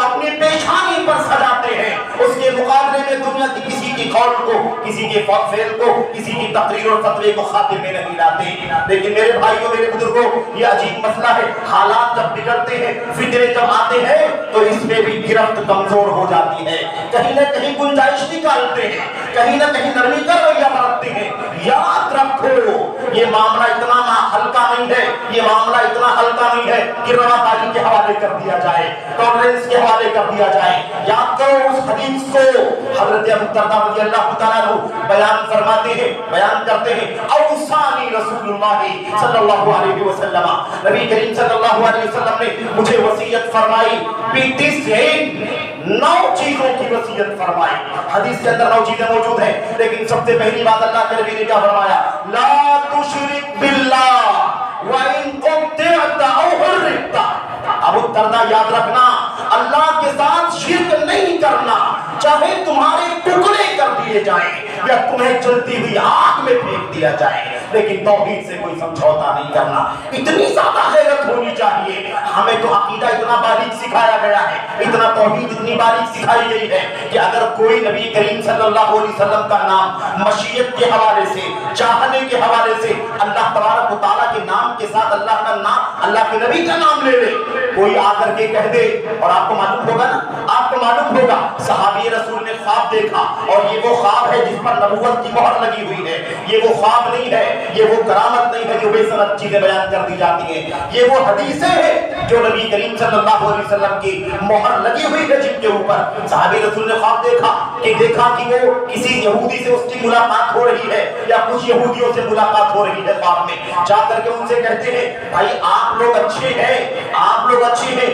اپنی پیشانی پر سجاتے ہیں، اس کے مقابلے میں دنیا کی کسی کی قول کو، کسی کے فعل کو، کسی کی تقریر اور فتوے کو خاطر میں نہیں لاتے۔ لیکن میرے بھائیوں، میرے بزرگوں، یہ عجیب مسئلہ ہے، حالات جب بگڑتے ہیں، فتنے جب آتے ہیں تو اس میں بھی گرفت کمزور ہو جاتی ہے، کہیں نہ کہیں گنجائش نکالتے ہیں، کہیں نہ کہیں نرمی کا رویہ برتتے ہیں۔ یاد رکھو، یہ معاملہ اتنا ہلکا نہیں ہے، یہ معاملہ اتنا ہلکا نہیں ہے کہ رواداری کے حوالے کر دیا جائے، ٹالرنس کے حوالے کر دیا جائے۔ یاد کرو اس حدیث کو حضرت ابو درداء رضی اللہ تعالیٰ عنہ بیان فرماتے ہیں، بیان کرتے ہیں، اوصانی رسول اللہ صلی اللہ علیہ وسلم، نبی کریم صلی اللہ علیہ وسلم نے مجھے وصیت فرمائی، نو چیزوں کی وصیت فرمائی۔ حدیث کے اندر 9 چیزیں موجود ہیں، لیکن سب سے پہلی بات اللہ کے نبی نے کیا فرمایا؟ لا تشرک باللہ وَإِن قُطِعْتَ أَوْ حُرِّقْتَ۔ ابو درداء یاد رکھنا، اللہ کے ساتھ شرک نہیں کرنا، چاہے تمہارے ٹکڑے کر دیے جائیں یا تمہیں جلتی ہوئی آگ میں پھینک دیا جائے، لیکن توحید سے کوئی سمجھوتا نہیں کرنا۔ اتنی زیادہ غیرت ہونی چاہیے۔ ہمیں تو عقیدہ اتنا باریک سکھایا گیا ہے، اتنا توحید اتنی باریک سکھائی گئی ہے کہ اگر کوئی نبی کریم صلی اللہ علیہ وسلم کا نام مشیت کے حوالے سے، چاہنے کے حوالے سے، اللہ تبارک و تعالیٰ کے نام کے ساتھ اللہ کا نام، اللہ کے نبی کا نام لے لے، کوئی آ کر کے کہہ دے، اور آپ کو معلوم ہوگا نا، آپ کو معلوم ہوگا صحابی رسول نے خواب دیکھا، اور یہ وہ خواب ہے جس پر نبوت کی مہر لگی ہوئی ہے، یہ وہ خواب نہیں ہے، یہ وہ کرامت نہیں ہے جو بے سند چیزیں بیان کر دی جاتی ہیں، یہ وہ حدیثیں ہیں جو نبی کریم صلی اللہ علیہ وسلم کی مہر لگی ہوئی ہے جن کے اوپر۔ صحابی رسول نے خواب دیکھا کہ وہ کسی یہودی سے اس کی ملاقات ہو رہی ہے، یا کچھ یہودیوں سے ملاقات ہو رہی ہے خواب میں، جا کر کے ان سے کہتے ہیں، بھائی آپ لوگ اچھے ہیں، آپ لوگ اچھے ہیں،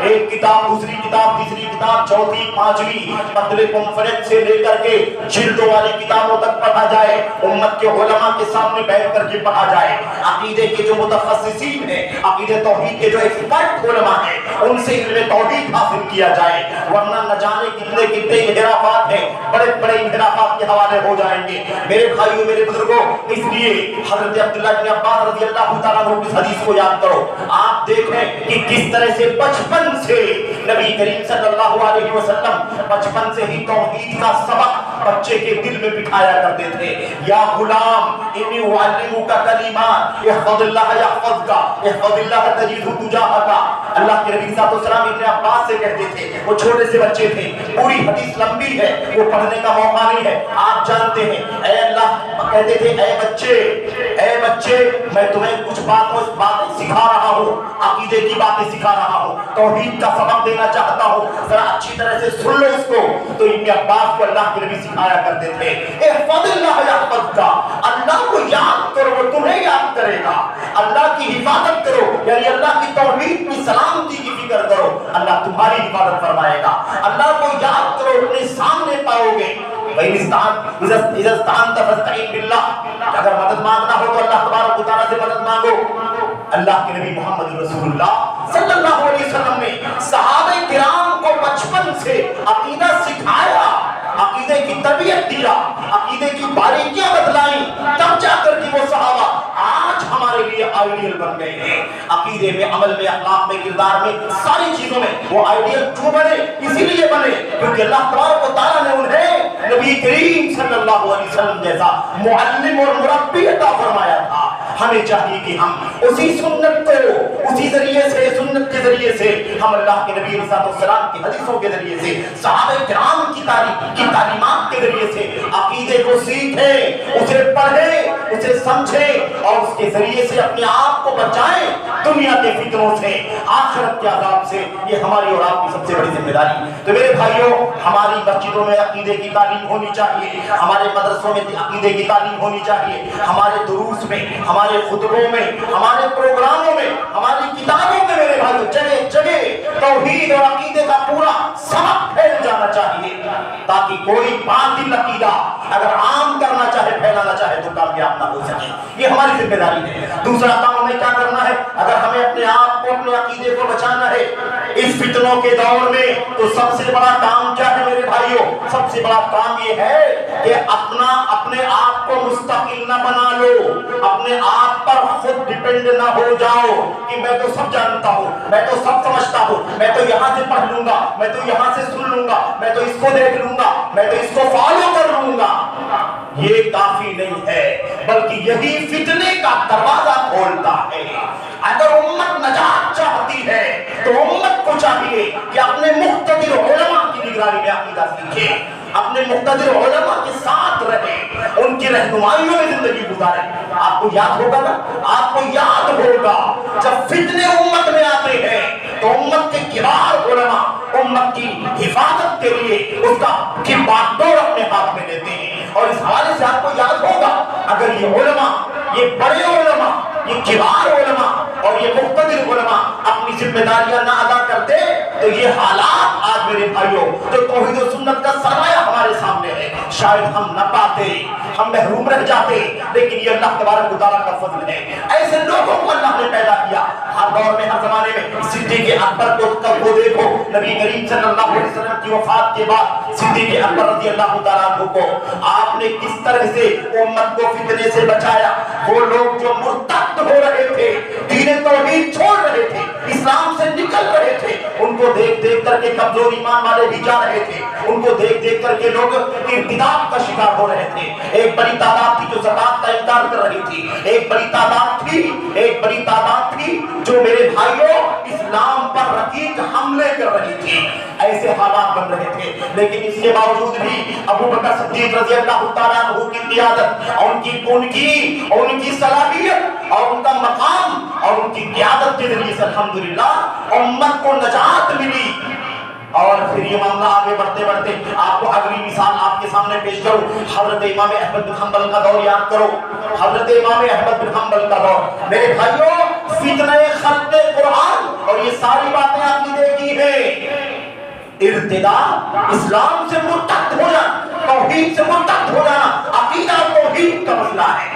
ایک کتاب دوسری کتاب تیسری کتاب چوتھی پانچویں پتلے کانفرنس سے لے کر کے جلدوں والی کتابوں تک پڑھا جائے، امت کے علماء کے سامنے بیٹھ کر کے پڑھا جائے، عقیدے کے جو متخصصین ہیں، عقیدے توحید کے جو ایکسپرٹ علماء ہیں، ان سے علم توحید حاصل کیا جائے، ورنہ نہ جانے کتنے کتنے انحرافات ہیں، بڑے بڑے انحرافات کے حوالے ہو جائیں گے۔ میرے بھائیوں میرے بزرگوں، اس لیے حضرت عبداللہ بن عباس رضی اللہ تعالیٰ عنہ کی حدیث کو یاد کرو، آپ دیکھیں کہ کس طرح سے بچپن سے نبی کریم صلی اللہ علیہ وسلم بچپن سے ہی توحید کا سبق بچے کے دل میں بٹھایا کرتے تھے۔ یا غلام انی اعلمک کلمات احفظ اللہ یحفظک احفظ اللہ تجدہ تجاہک۔ اللہ کے نبی صلی اللہ علیہ وسلم ابن عباس سے کہتے تھے، وہ چھوٹے سے بچے تھے، پوری حدیث لمبی ہے، وہ پڑھنے کا موقع نہیں ہے، آپ جانتے ہیں، اے اللہ کہتے تھے اے بچے میں تمہیں کچھ باتیں سکھا رہا ہوں، عقیدے کی باتیں سکھا رہا ہوں، توحید کا سبق دینا چاہتا ہوں، ذرا اچھی طرح سے سن لو اس کو۔ تو ابن عباس کو اللہ کے نبی سکھایا کرتے تھے، احفظ اللہ یحفظک، اللہ کو یاد کرو وہ تمہیں یاد کرے گا، اللہ کی حفاظت کرو، یعنی اللہ کی توحید کی سلامتی کی فکر کرو، اللہ تمہاری حفاظت فرمائے گا، اللہ کو یاد کرو اپنے سامنے پاؤ گے۔ اذا استعنت فاستعن باللہ، اگر مدد مانگنا ہو تو اللہ تبارک و تعالیٰ سے مدد مانگو۔ اللہ کے نبی محمد رسول اللہ صلی اللہ علیہ وسلم نے صحابہ کرام کو بچپن سے عقیدہ سکھایا، عقیدے کی تربیت دیا، عقیدے کی باریکیاں بتلائیں، تب جا کر کے وہ صحابہ آج ہمارے لیے آئیڈیل بن گئے ہیں۔ عقیدے میں، عمل میں، اخلاق میں، کردار میں، ساری چیزوں میں وہ آئیڈیل کیوں بنے؟ اسی لیے بنے کیونکہ اللہ تبارک و تعالیٰ نے انہیں نبی کریم صلی اللہ علیہ وسلم جیسا معلم اور مربی عطا فرمایا تھا۔ ہمیں چاہیے کہ ہم اسی سنت کو، اسی ذریعے سے، سنت کے ذریعے سے، ہم اللہ کے نبی صلی اللہ علیہ وسلم کی حدیثوں کے ذریعے سے، صحابہ کرام کی تعلیمات کے ذریعے سے عقیدے کو سیکھیں، اسے پڑھیں، اسے سمجھیں اور اس کے ذریعے سے اپنے آپ کو بچائیں دنیا کے فتنوں سے، آخرت کے عذاب سے۔ یہ ہماری اور آپ کی سب سے بڑی ذمہ داری ہے۔ تو میرے بھائیوں، ہماری مسجدوں میں عقیدے کی تعلیم ہونی چاہیے، ہمارے مدرسوں میں عقیدے کی تعلیم ہونی چاہیے، ہمارے دروس میں، ہمارے خطبوں میں، ہمارے پروگراموں میں، ہماری کتابوں میں میرے بھائیوں جگہ جگہ توحید اور عقیدے کا پورا سبق پھیل جانا چاہیے، تاکہ کوئی باطل عقیدہ اگر عام کرنا چاہے، پھیلانا چاہے تو کامیاب نہ ہو سکے۔ یہ ہماری ذمہ داری ہے۔ دوسرا کام ہمیں کیا کرنا ہے؟ اگر ہمیں اپنے آپ کو، اپنے عقیدے کو بچانا ہے اس فتنوں کے دور میں، تو سب سے بڑا کام کیا ہے میرے بھائیوں؟ سب سے بڑا کام یہ ہے کہ اپنے آپ کو مستقل نہ بنا لو، اپنے آپ پر خود ڈیپینڈ نہ ہو جاؤ کہ میں تو سب جانتا ہوں، میں تو سب سمجھتا ہوں، میں تو یہاں سے پڑھ لوں گا، میں تو یہاں سے سن لوں گا، میں تو اس کو دیکھ لوں گا، میں تو اس کو فالو کر لوں گا۔ یہ کافی نہیں ہے، بلکہ یہی فتنے کا دروازہ کھولتا ہے۔ اگر امت نجات چاہتی ہے تو امت کو چاہیے کہ اپنے مقتدر علماء کی نگرانی میں عقیدہ سیکھے، اپنے مقتدر علماء کے ساتھ رہے، ان کی رہنمائیوں میں زندگی گزارے۔ آپ کو یاد ہوگا نا، آپ کو یاد ہوگا جب فتنے امت میں آتے ہیں تو امت کے کبار علماء امت کی حفاظت کے لیے اس کی بات ڈور اپنے ہاتھ میں لیتے ہیں۔ اور اس حوالے سے آپ کو یاد ہوگا، اگر یہ علماء، یہ بڑے علماء، یہ کبار علماء اور یہ مقتدر علماء اپنی ذمہ داریاں نہ ادا کرتے تو یہ حالات آج میرے بھائیوں جو توحید و سنت کا سرمایہ ہمارے سامنے ہے، شاید ہم نہ پاتے، ہم محروم رہ جاتے۔ لیکن یہ اللہ تبارک و تعالیٰ کا فضل ہے، ایسے لوگوں کو اللہ نے پیدا کیا ہر دور میں، ہر زمانے میں۔ صدیق اکبر کو دیکھو، نبی کریم صلی اللہ علیہ وسلم کی وفات کے بعد صدیق اکبر رضی اللہ تعالیٰ عنہ کو آپ نے کس طرح سے امت کو فتنے سے بچایا۔ وہ لوگ جو مرتد ہو رہے تھے، دین توحید چھوڑ رہے تھے، اسلام سے نکل رہے تھے، ان کو دیکھ دیکھ کر کے کمزور ایمان والے بھی جا رہے تھے، ان کو دیکھ دیکھ کر کے لوگ ارتداد کا شکار ہو رہے تھے۔ ایک بڑی تعداد تھی جو زکات کا انکار کر رہی تھی، ایک بڑی تعداد تھی جو میرے بھائیوں اسلام پر رقیق حملے کر رہی تھی۔ ایسے حالات بن رہے تھے، لیکن اس کے باوجود بھی ابو بکر صدیق رضی اللہ تعالیٰ عنہ کی قیادت اور ان کی صلاحیت اور ان کا مقام اور ان کی قیادت کے ذریعے سے الحمدللہ امت کو نجات ملی۔ اور پھر یہ معاملہ آگے بڑھتے بڑھتے آپ کو اگلی مثال آپ کے سامنے پیش کروں، حضرت امام احمد بن حنبل کا دور یاد کرو، حضرت امام احمد بن حنبل کا دور۔ میرے بھائیوں، فتنہ خلق قرآن اور یہ ساری باتیں عقیدے کی ارتداد اسلام سے مرتد ہو جانا، توحید سے مرتد ہو جانا عقیدہ اور توحید کا مسئلہ ہے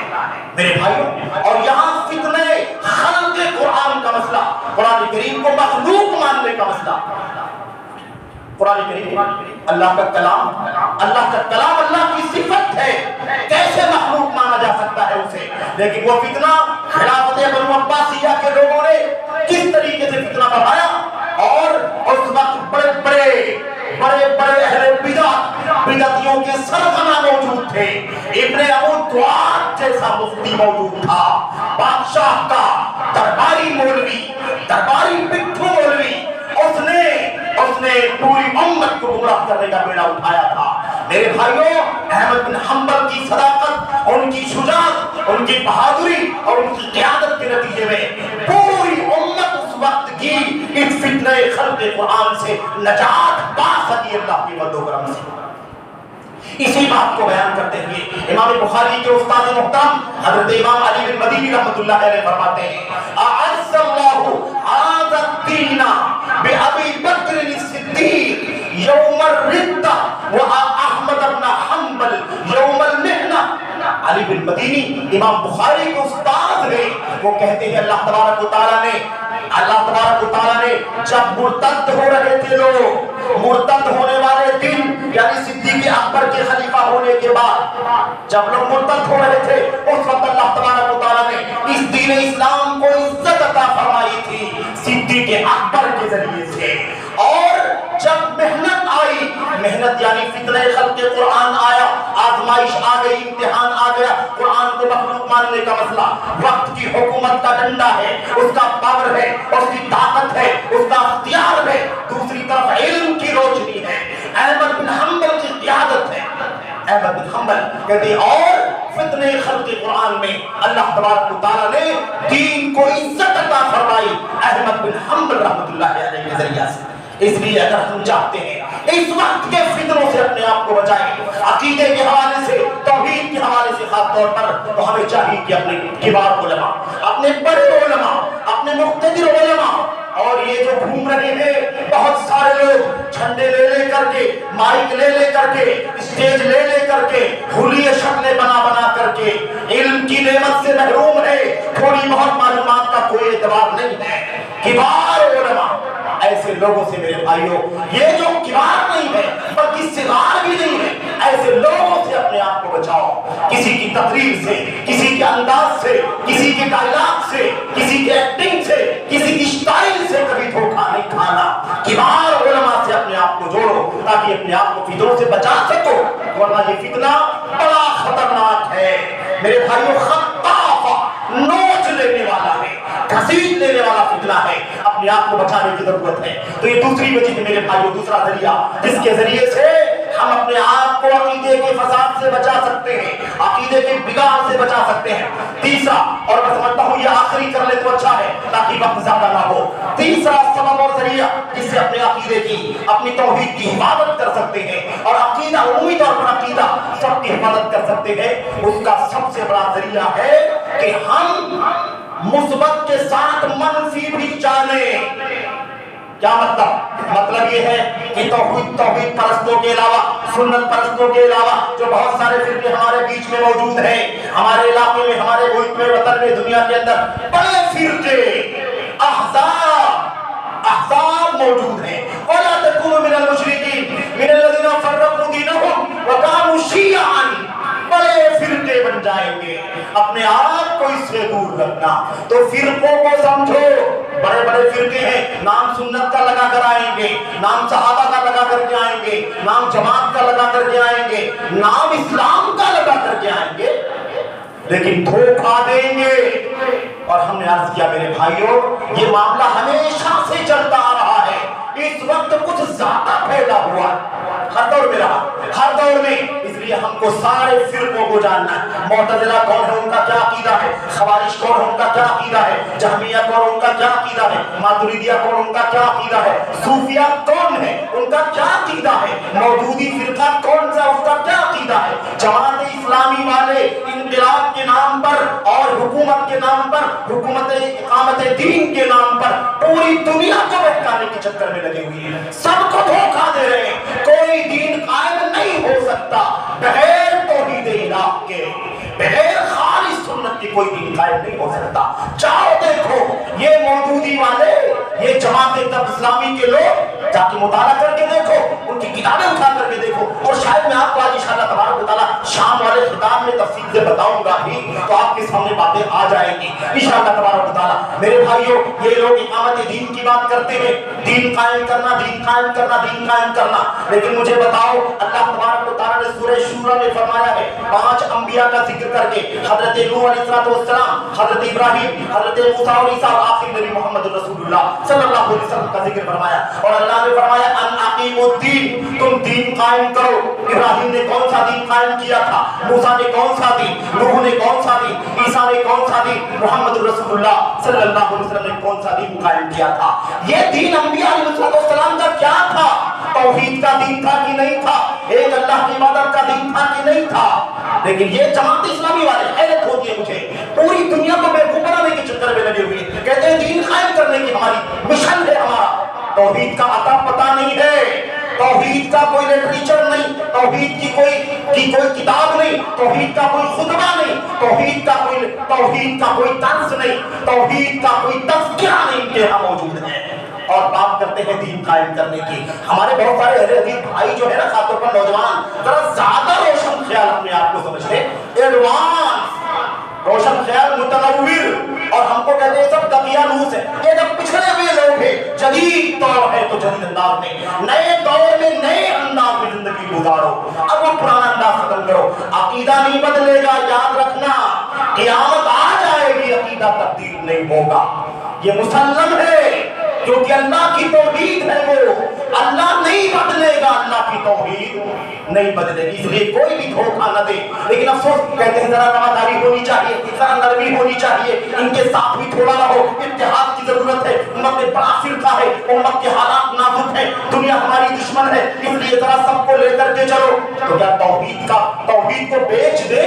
میرے بھائیوں۔ اور یہاں فتنہ خلق قرآن کا مسئلہ، قرآن کریم کو مخلوق ماننے کا مسئلہ۔ قرآن کریم اللہ کا کلام، اللہ کی صفت ہے، کیسے مخلوق مانا جا سکتا ہے اسے؟ لیکن وہ فتنہ خلافت بنو عباسیہ کے لوگوں نے کس طریقے سے فتنہ بڑھایا، اور اس وقت بڑے بڑے اہل بدعتیوں کے سرغنہ موجود تھے۔ ابن ابو دواد جیسا مفتی موجود تھا، بادشاہ کا درباری مولوی، درباری پٹھو مولوی، اس نے پوری امت کو گمراہ کرنے کا بیڑا اٹھایا تھا۔ میرے بھائیوں، احمد بن حنبل کی صداقت، ان کی شجاعت، ان کی بہادری اور ان کی قیادت کے نتیجے میں پوری امت اس وقت کی اس فتنہ خلق قرآن سے نجات پا سکی اللہ کی مدد و کرم سے۔ اسی بات کو بیان کرتے ہوئے امام بخاری کے استاد محترم حضرت امام علی بن مدینی رحمۃ اللہ علیہ فرماتے ہیں، اعز اللہ ھذا الدین بأبی بکر الصدیق یوم الردہ واحمد بن حنبل یوم المحنہ۔ علی بن مدینی امام بخاری کے استاد ہیں، وہ کہتے ہیں اللہ تبارک و تعالیٰ نے جب مرتد ہو رہے تھے لوگ، مرتد ہونے والے دن یعنی صدیق اکبر کے خلیفہ ہونے کے بعد جب لوگ مرتد ہو رہے تھے، اس وقت اللہ تبارک و تعالیٰ نے اس دین اسلام کو عزت عطا فرمائی تھی صدیق اکبر کے ذریعے سے۔ اور جب محنت آئی، محنت یعنی فتنہ خلق قرآن آیا، آزمائش آ گئی، امتحان آ گیا، قرآن کو مخلوق ماننے کا مسئلہ، وقت کی حکومت کا ڈنڈا ہے، اس کا پاور ہے، اس کی طاقت ہے، اس کا اختیار ہے، دوسری طرف علم کی روشنی ہے، احمد بن حنبل کی قیادت ہے۔ احمد بن حنبل کہتے ہیں اور فتنہ خلق قرآن میں اللہ تبارک و تعالیٰ نے دین کو عزت عطا فرمائی احمد بن حنبل رحمۃ اللہ علیہ کے ذریعہ سے۔ اس لیے اگر ہم چاہتے ہیں اس وقت کے فتنوں سے اپنے آپ کو بچائیں، عقیدے کے حوالے سے، توحید کے حوالے سے خاص طور پر، تو ہمیں چاہیے کہ اپنے کبار علماء، اپنے بڑے علماء، اپنے مقتدر علماء، اور یہ جو گھوم رہے ہیں بہت سارے لوگ جھنڈے لے کر کے، مائک لے کر کے، اسٹیج لے کر کے، حلیے شکلیں بنا کر کے علم کی نعمت سے محروم ہے، تھوڑی بہت معلومات کا کوئی اعتبار نہیں ہے۔ کبار علماء، ایسے لوگوں سے میرے بھائیوں، یہ جو کبار نہیں ہے بلکہ صغار بھی نہیں ہے، ایسے لوگوں سے اپنے آپ کو بچاؤ۔ کسی کی تقریر سے، کسی کے انداز سے، کسی کے ڈائلاگ سے، کسی کے ایکٹنگ سے، کسی کی اسٹائل سے کبھی دھوکہ نہیں کھانا۔ کبار علماء سے اپنے آپ کو جوڑو تاکہ اپنے آپ کو فتنوں سے بچا سکو، ورنہ یہ فتنہ بڑا خطرناک ہے میرے بھائیوں، خطاف، نوچ لینے والا ہے، گھسیٹ لینے والا فتنہ ہے، اپنے آپ کو بچانے کی ضرورت ہے۔ تو یہ دوسری وجہ ہے میرے بھائیوں، دوسرا ذریعہ جس کے ذریعے سے ہم اپنے آپ کو عقیدے کے فساد سے بچا سکتے ہیں، عقیدے کے بگاڑ سے بچا سکتے ہیں۔ تیسرا، اور میں سمجھتا ہوں یہ آخری کر لے تو اچھا ہے تاکہ وقت زیادہ نہ ہو، تیسرا سبب اور ذریعہ جس سے اپنے عقیدے کی، اپنی توحید کی حفاظت کر سکتے ہیں اور عقیدہ، عمومی طور پر عقیدہ سب کی حفاظت کر سکتے ہیں، اس کا سب سے بڑا ذریعہ ہے کہ ہم مثبت کے ساتھ منفی بھی جانیں۔ کیا مطلب یہ ہے کہ توحید پرستوں کے علاوہ، سنت پرستوں کے علاوہ جو بہت سارے فرقے ہمارے بیچ میں موجود ہیں، ہمارے علاقے میں، ہمارے ملک میں، وطن میں، دنیا کے اندر بڑے فرقے، احزاب موجود ہیں۔ وَلَا تَكُونُوا مِنَ الْمُشْرِكِينَ مِنَ الَّذِينَ فَرَّقُوا دِينَهُمْ وَكَانُوا شِيَعًا۔ بڑے فرقے بن جائیں گے، اپنے آپ کو اس سے دور رکھنا۔ تو فرقوں کو سمجھو، بڑے بڑے فرقے ہیں، نام سنت کا لگا کر آئیں گے، نام صحابہ کا لگا کر کے آئیں گے، نام جماعت کا لگا کر کے آئیں گے، نام اسلام کا لگا کر کے آئیں گے، لیکن دھوکہ دیں گے۔ اور ہم نے عرض کیا میرے بھائیوں، یہ معاملہ ہمیشہ سے چلتا آ رہا ہے، اس وقت کچھ زیادہ پھیلا ہوا ہر دور میں رہا، ہر دور میں۔ اس لیے ہم کو سارے فرقوں کو جاننا ہے، معتزلہ کون ہے، ان کا کیا عقیدہ ہے، خوارج کون ہے، ان کا کیا عقیدہ ہے، جہمیہ کون، ان کا کیا عقیدہ ہے، ماتریدیہ کون، ان کا کیا عقیدہ ہے، صوفیہ کون ہے، ان کا کیا عقیدہ ہے، مودودی فرقہ کون سا، اس کا کیا عقیدہ ہے، جماعت اسلامی والے انقلاب کے نام پر اور حکومت کے نام پر، حکومت اقامت دین کے نام پر پوری دنیا کو بہکانے کے چکر میں لگے ہوئے ہیں، سب کو دھوکہ سکتا بغیر توحید الہ کے، بغیر خالص سنت کی کوئی دین قائم نہیں ہو سکتا۔ جاؤ دیکھو یہ مودودی والے، یہ جماعت اسلامی کے لوگ، جا کے مطالعہ کر کے دیکھو، ان کی کتابیں اٹھا کر کے دیکھو، اور شاید میں آپ کو آج انشاءاللہ تبارک و تعالیٰ شام والے خطاب میں تفصیل سے بتاؤں گا بھی، تو آپ کے سامنے باتیں آ جائیں گی انشاءاللہ تبارک و تعالیٰ۔ میرے بھائیوں، یہ لوگ اقامت دین کی بات کرتے ہیں، دین قائم کرنا، دین قائم کرنا، دین قائم کرنا، لیکن مجھے بتاؤ اللہ تبارک و تعالیٰ نے سورہ شورى میں فرمایا ہے 5 انبیاء کا ذکر کر کے، حضرت نوح علیہ السلام، حضرت ابراہیم، حضرت موسیٰ اور عیسیٰ، اور آخر نبی محمد رسول اللہ صلی اللہ علیہ وسلم کا ذکر فرمایا، اور اللہ نے فرمایا ان اقیموا الدین، تم دین قائم کرو۔ ابراہیم نے کون سا دین قائم کیا تھا؟ موسیٰ نے کون سا دین؟ نوح نے کون سا دین؟ عیسیٰ نے کون سا دین؟ محمد رسول اللہ صلی اللہ علیہ وسلم نے کون سا دین قائم کیا تھا؟ یہ دین انبیاء علیہ السلام کا کیا تھا؟ توحید کا دین تھا کہ نہیں تھا؟ ایک اللہ کی عبادت کا دین تھا کہ نہیں تھا؟ لیکن یہ جماعت اسلامی والے، حیرت ہوتی ہے مجھے، پوری دنیا کو بیوقوف بنانے کے چکر میں لگے ہوئے، کہتے ہیں دین قائم کرنے کی ہماری مشن ہے، ہمارا توحید کا عطا پتہ نہیں ہے، توحید کا کوئی لٹریچر نہیں، توحید کی کوئی کتاب نہیں، توحید کا کوئی خطبہ نہیں، توحید کا کوئی طرز نہیں، توحید کا کوئی تذکرہ نہیں کہ ہم موجود ہیں، اور بات کرتے ہیں دین قائم کرنے کی۔ ہمارے بہت سارے اہل حدیث بھائی جو ہے نا، خاص طور پر نوجوان، ذرا زیادہ روشن خیال اپنے آپ کو سمجھتے ہیں، ایڈوانس روشن خیال، متنور، اور ہم کو کہتے ہیں سب دقیانوس ہے، یہ جب پچھڑے ہوئے لوگ ہیں، جدید دور ہے تو جدید انداز میں، نئے دور میں نئے انداز میں زندگی گزارو، اب وہ پرانا انداز ختم کرو، عقیدہ نہیں بدلے گا، یاد رکھنا قیامت آ جائے گی، عقیدہ تبدیل نہیں ہوگا، یہ مسلم ہے، کیونکہ اللہ کی توحید ہے، وہ اللہ نہیں بدلے گا، اللہ کی توحید نہیں بدلے گی، اس لیے کوئی بھی دھوکہ نہ دے۔ لیکن افسوس کہتے ہیں ذرا رواداری ہونی چاہیے، ذرا نرمی ہونی چاہیے، ان کے ساتھ بھی تھوڑا رہو، اتحاد کی ضرورت ہے، امت میں بڑا فرقہ ہے، امت کے حالات نازک ہیں، دنیا ہماری دشمن ہے، اس لیے ذرا سب کو لے کر کے چلو۔ تو کیا توحید کو بیچ دے؟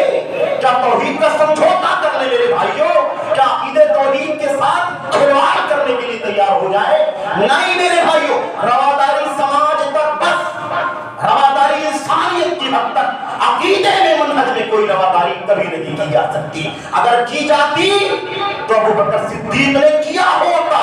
کیا توحید کا سمجھوتا کر لے میرے بھائیوں؟ کیا عقیدے توحید کے ساتھ کھلواڑ کرنے کے لیے تیار ہو جائے؟ نہیں میرے بھائیوں، رواداری سماج تک بس، رواداری انسانیت کی حد تک، عقیدے میں منہج میں کوئی رواداری کبھی نہیں کی جا سکتی۔ اگر کی جاتی تو ابو بکر صدیق نے کیا ہوتا،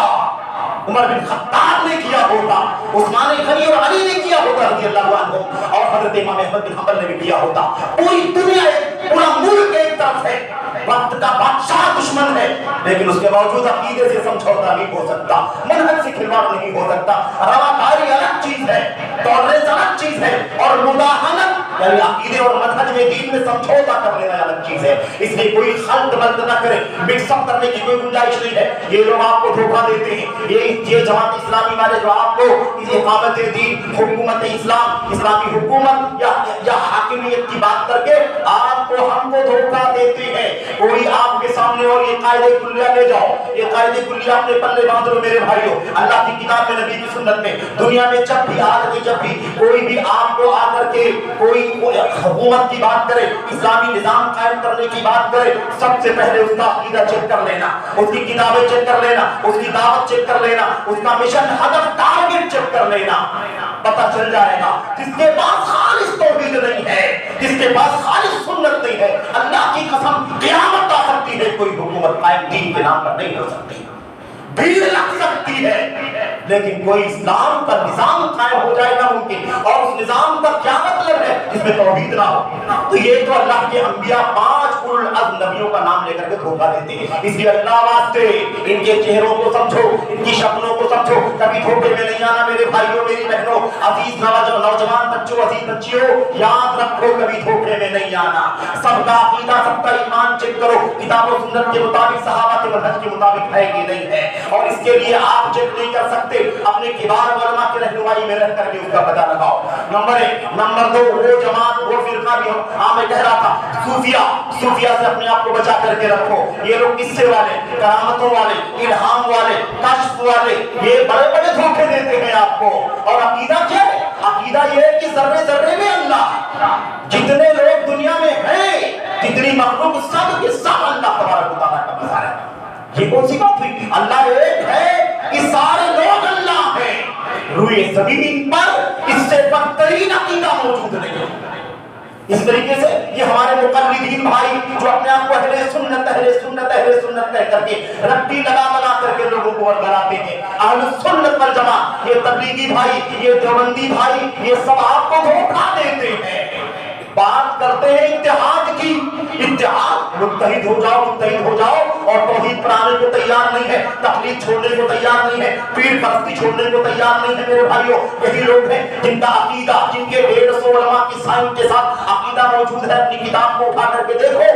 عمر بن خطاب نے کیا ہوتا، عثمان غنی اور علی نے کیا ہوتا رضی اللہ عنہ، اور حضرت امام احمد بن حنبل نے بھی کیا ہوتا۔ پوری دنیا، پورا ملک ایک طرف ہے، وقت کا بادشاہ دشمن ہے، لیکن اس کے باوجود عقیدے سے سمجھوتا نہیں ہو سکتا، منہج سے کھلواڑ نہیں ہو سکتا۔ رواداری الگ چیز ہے، ٹالرنس الگ چیز ہے، اور مداہنت یعنی عقیدے اور منہج میں دین میں سمجھوتا کر لینا الگ چیز ہے۔ اس لیے کوئی خلط ملط نہ کرے، مکس اپ کرنے کی کوئی گنجائش نہیں ہے۔ یہ لوگ آپ کو دھوکہ دیتے ہیں، یہ جماعت اسلامی والے جو آپ کو اقامت دین، حکومت اسلام، اسلامی حکومت یا حاکمیت کی بات کر کے آپ کو ہم کو دھوکہ دیتے ہیں۔ کوئی آپ کے سامنے اور یہ قاعدہ کلیہ لے جاؤ، یہ قاعدہ کلیہ اپنے پلے باندھ لو میرے بھائیوں، اللہ کی کتاب میں، نبی کی سنت میں، دنیا میں جب بھی آدمی، جب بھی کوئی بھی آپ کو آ کر کے کوئی حکومت کی بات کرے، اسلامی نظام قائم کرنے کی بات کرے، سب سے پہلے اس کا عقیدہ چیک کر لینا، اس کی کتابیں چیک کر لینا، اس کی دعوت چیک کر لینا، اس کا مشن، ہدف، ٹارگٹ چیک کر لینا، پتہ چل جائے گا۔ جس کے پاس خالص توحید نہیں ہے، جس کے پاس خالص سنت نہیں ہے، اللہ کی قسم قیامت آ سکتی ہے، کوئی حکومت قائم دین کے نام پر نہیں ہو سکتی، بھیڑ لگ سکتی ہے، لیکن کوئی اسلام کا نظام قائم ہو جائے گا ممکن، اور اس نظام کا کیا مطلب ہے جس میں توحید نہ ہو؟ تو یہ تو اللہ کے انبیاء 5 اولو العزم نبیوں کا نام لے کر کے دھوکہ دیتے ہیں۔ اس لیے اللہ واسطے ان کے چہروں کو سمجھو، ان کی شکلوں کو سمجھو، کبھی دھوکے میں نہیں آنا میرے بھائیوں، میری بہنوں، عزیز نوجوان بچوں، عزیز بچیوں، یاد رکھو کبھی دھوکے میں نہیں آنا۔ سب کا عقیدہ، سب کا ایمان چیک کرو، کتاب و سنت کے مطابق، صحابہ کے منہج کے مطابق ہے کہ نہیں ہے، اور اس کے لیے آپ چیک نہیں کر سکتے، اپنے کبار علماء کی رہنمائی میں رہ کر کے اس کا پتہ لگاؤ۔ نمبر 1۔ نمبر 2، وہ جماعت، وہ فرقہ بھی میں کہہ رہا تھا، صوفیہ سے اپنے آپ کو بچا کر کے رکھو۔ یہ لوگ قصے والے، کرامتوں والے، الہام والے، کشف والے، یہ بڑے بڑے دھوکے دیتے ہیں آپ کو۔ اور عقیدہ کیا ہے؟ عقیدہ یہ ہے کہ ذرے ذرے میں اللہ، جتنے لوگ دنیا میں ہیں، جتنی مخلوق، سب کے سب اللہ تبارک و تعالیٰ کا مظہر ہے۔ یہ کون سی بات ہوئی؟ اللہ ایک ہے کہ سارے لوگ اللہ ہیں، روئے زمین پر اس سے بدترین عقیدہ موجود نہیں ہے۔ اس طریقے سے یہ ہمارے مقلدین بھائی جو اپنے آپ کو اہل سنت کہہ کر کے رٹی لگا کر کے لوگوں کو ورگلاتے ہیں، اہل سنت والجماعت، یہ تبلیغی بھائی، یہ دیوبندی بھائی، یہ سب آپ کو دھوکہ دیتے ہیں۔ بات کرتے ہیں اتحاد کی، اتحاد، متحد ہو جاؤ، اور توحید پر آنے کو تیار نہیں ہے، تقلید چھوڑنے کو تیار نہیں ہے، پیر پرستی چھوڑنے کو تیار نہیں ہے۔ میرے بھائیوں، یہی لوگ ہیں جن کا عقیدہ، جن کے 150 علماء کی سائن کے ساتھ عقیدہ موجود ہے۔ اپنی کتاب کو اٹھا کر کے دیکھو،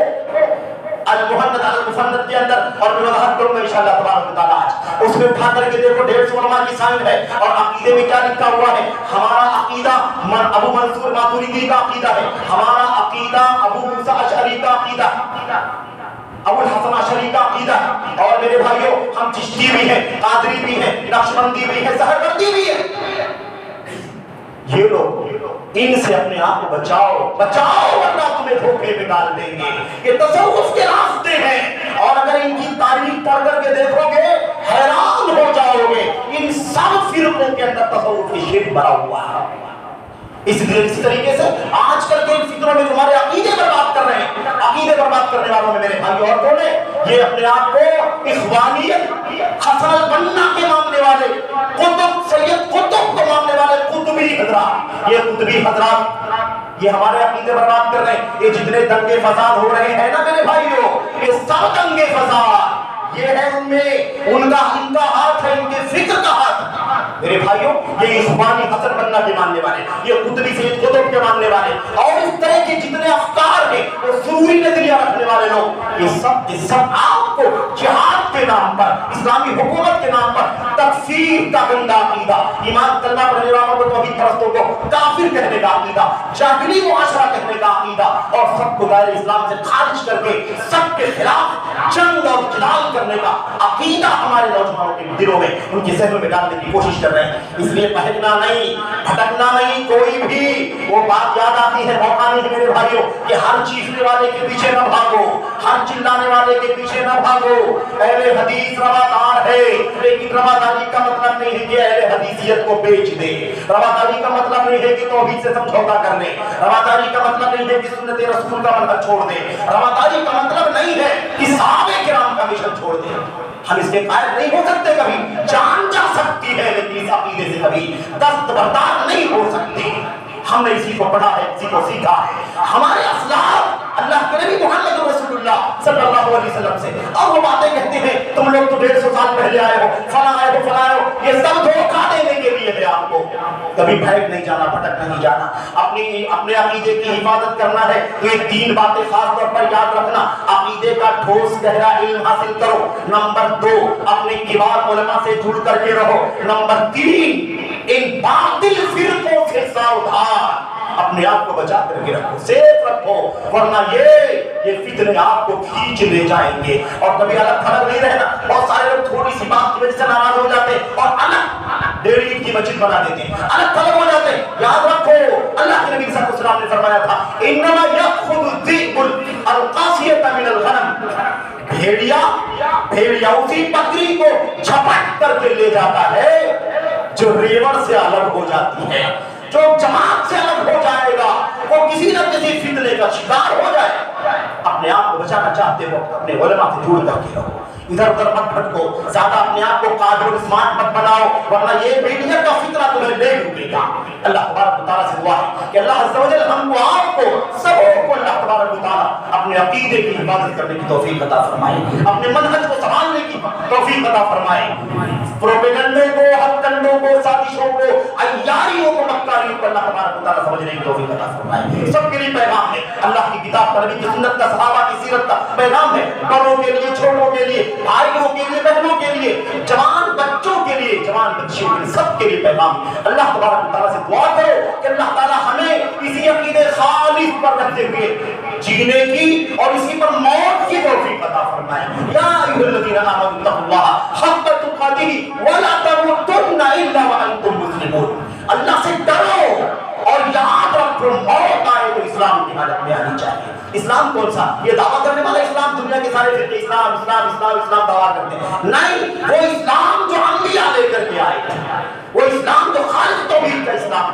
المحند المفند کے اندر، اور میں وضاحت کروں گا انشاءاللہ تبارک و تعالیٰ آج، اس میں اٹھا کر کے دیکھو 150 علماء کی سائن ہے، اور عقیدے میں کیا لکھا ہوا ہے؟ ہمارا عقیدہ ابو منصور ماتوریدی کا عقیدہ ہے، ہمارا عقیدہ ابو موسیٰ اشعری کا عقیدہ، ابو الحسن اشعری کا عقیدہ ہے۔ اور میرے بھائیوں، ہم چشتی بھی ہیں، قادری بھی ہیں، نقشبندی بھی ہیں، سہروردی بھی ہیں۔ یہ لوگ، ان سے اپنے آپ کو بچاؤ ورنہ تمہیں دھوکے میں ڈال دیں گے۔ یہ تصوف کے راستے ہیں، اور اگر ان کی تاریخ پڑھ کر کے دیکھو گے حیران ہو جاؤ گے۔ ان سب فرقوں کے اندر تصوف کی شرک بھرا ہوا ہے۔ اس طریقے سے آج کل کے ان فکروں میں جو ہمارے عقیدے برباد کر رہے ہیں، عقیدے برباد کرنے والوں میں میرے بھائی اور کون ہیں؟ یہ اپنے آپ کو اخوانیت، حسن البنا کے ماننے والے، قطب، سید قطب کو ماننے والے قطبی حضرات، یہ قطبی حضرات یہ ہمارے عقیدے برباد کر رہے ہیں۔ یہ جتنے دنگے فساد ہو رہے ہیں نا میرے بھائیوں، یہ سب دنگے فساد، یہ ہے ان میں ان کا ہاتھ ہے، ان کے فکر کا ہاتھ میرے بھائیوں۔ یہ اخوانی حسن بننا کے ماننے والے، یہ قطبی سید قطب کے ماننے والے، اور اس طرح کے جتنے افکار ہیں وہ سوری نظریہ رکھنے والے لوگ، یہ سب آپ کو جہاد کے نام پر، اسلامی حکومت کے نام پر تکفیر کا گندا عقیدہ، ایمان کلمہ پڑھنے والوں کو، توحید پرستوں کو کافر کہنے کا عقیدہ، جاہلی معاشرہ کہنے کا عقیدہ، اور سب کو دائرہ اسلام سے خارج کر کے سب کے خلاف جنگ اور جدال کرنے کا عقیدہ ہمارے نوجوانوں کے دلوں میں، ان کے ذہنوں میں ڈالنے کی کوشش کر رہے ہیں۔ اس لیے بہکنا نہیں، بھٹکنا نہیں، کوئی بھی وہ بات یاد آتی ہے، موقع نہیں ہے میرے بھائیوں کہ ہر چیخنے والے کے پیچھے نہ بھاگو، ہر چلانے والے کے پیچھے نہ بھاگو۔ اہل حدیث روادار ہے، لیکن رواداری کا مطلب نہیں ہے کہ اہل حدیثیت کو بیچ دے، رواداری کا مطلب نہیں ہے کہ توحید سے سمجھوتا کر لے، رواداری کا مطلب نہیں ہے کہ سنت رسول کا منہج چھوڑ دے، رواداری کا مطلب نہیں ہے کہ صحابہ کرام کا مشن چھوڑ دے۔ ہم اس کے قائل نہیں ہو سکتے، کبھی جان جا سکتی ہے لیکن اس عقیدے سے کبھی دستبردار نہیں ہو سکتی۔ ہم نے اسی کو پڑھا ہے، اسی کو سیکھا ہے۔ ہمارے اسلاف اللہ کے نبی محمد رسول اللہ صلی اللہ علیہ وسلم سے، اور وہ باتیں کہتے ہیں تم لوگ تو 150 سال پہلے آئے ہو، فلاں آئے ہو، یہ سب دھوکہ دینے کے لیے ہے آپ کو۔ کبھی بھٹک نہیں جانا، بھٹک نہیں جانا، اپنے عقیدے کی حفاظت کرنا ہے۔ تو یہ 3 باتیں خاص طور پر یاد رکھنا، عقیدے کا ٹھوس گہرا علم حاصل کرو، نمبر 2 اپنے کبار علماء سے جڑ کر کے رہو، نمبر 3 ان باطل فرقوں سے ساودھان، اپنے آپ کو بچا کر کے رکھو، سیف رکھو، ورنہ یہ فتنے آپ کو کھینچ لے جائیں گے۔ اور کبھی الگ تھلگ نہیں رہنا۔ بہت سارے لوگ تھوڑی سی بات کی وجہ سے ناراض ہو جاتے ہیں اور الگ ڈیڑھ اینٹ کی مسجد بنا دیتے ہیں، الگ تھلگ ہو جاتے ہیں۔ یاد رکھو اللہ کے نبی صلی اللہ علیہ وسلم نے فرمایا تھا انما یأخذ الذئب القاسیۃ من الغنم، بھیڑیا اسی بکری کو جھپٹ کر کے لے جاتا ہے جو ریوڑ سے الگ ہو جاتی ہے، جو جماعت سے الگ ہو جائے گا، وہ کسی نہ کسی فتنے کا شکار ہو جائے۔ اپنے آپ کو بچانا چاہتے ہو اپنے علماء سے جڑ کر کے رہو، ادھر ادھر مت بھٹکو، زیادہ اپنے آپ کو قادر اور اسمارٹ مت بناؤ، ورنہ یہ میڈیا کا فتنہ تمہیں لے ڈوبے گا۔ اللہ تبارک و تعالیٰ سے دعا ہے کہ اللہ عز و جل ہم کو، آپ کو، سب کو اللہ تبارک و تعالیٰ اپنے عقیدے کی حفاظت کرنے کی توفیق عطا فرمائے، اپنے منہج کو سنبھالنے کی توفیق عطا فرمائے، پروپیگنڈے کو، ہتھ کنڈوں کو، سازشوں کو، عیاریوں کو، مکاریوں کو اللہ تبارک و تعالیٰ سمجھنے کی توفیق عطا فرمائے۔ سب کے لیے پیغام ہے، اللہ کی کتاب پر، نبی کی سنت کا، صحابہ کی سیرت کا پیغام ہے، بڑوں کے لیے، چھوٹوں کے لیے، بھائیوں کے لیے، بہنوں کے لیے، جوان بچوں کے لیے، جوان بچیوں کے لیے، سب کے لیے پیغام ہے۔ اللہ تبارک و تعالیٰ سے دعا کرو کہ اللہ تعالیٰ ہمیں اسی عقیدے خالص پر رہتے ہوئے جینے کی اور اسی پر موت کی توفیق عطا فرمائے۔ یا ایھا الذین آمنوا اتقوا اللہ حق تقاتہ ولا تموتن الا وانتم مسلمون۔ اللہ سے ڈرو اور یاد رکھو موت آئے تو اسلام کی حالت میں آنی چاہیے۔ اسلام کون سا؟ یہ دعویٰ کرنے والا اسلام، دنیا کے سارے فرقے اسلام اسلام اسلام اسلام دعویٰ کرتے ہیں، نہیں، وہ اسلام جو انبیاء لے کر کے آئے تھے، وہ اسلام جو خالص توحید کا اسلام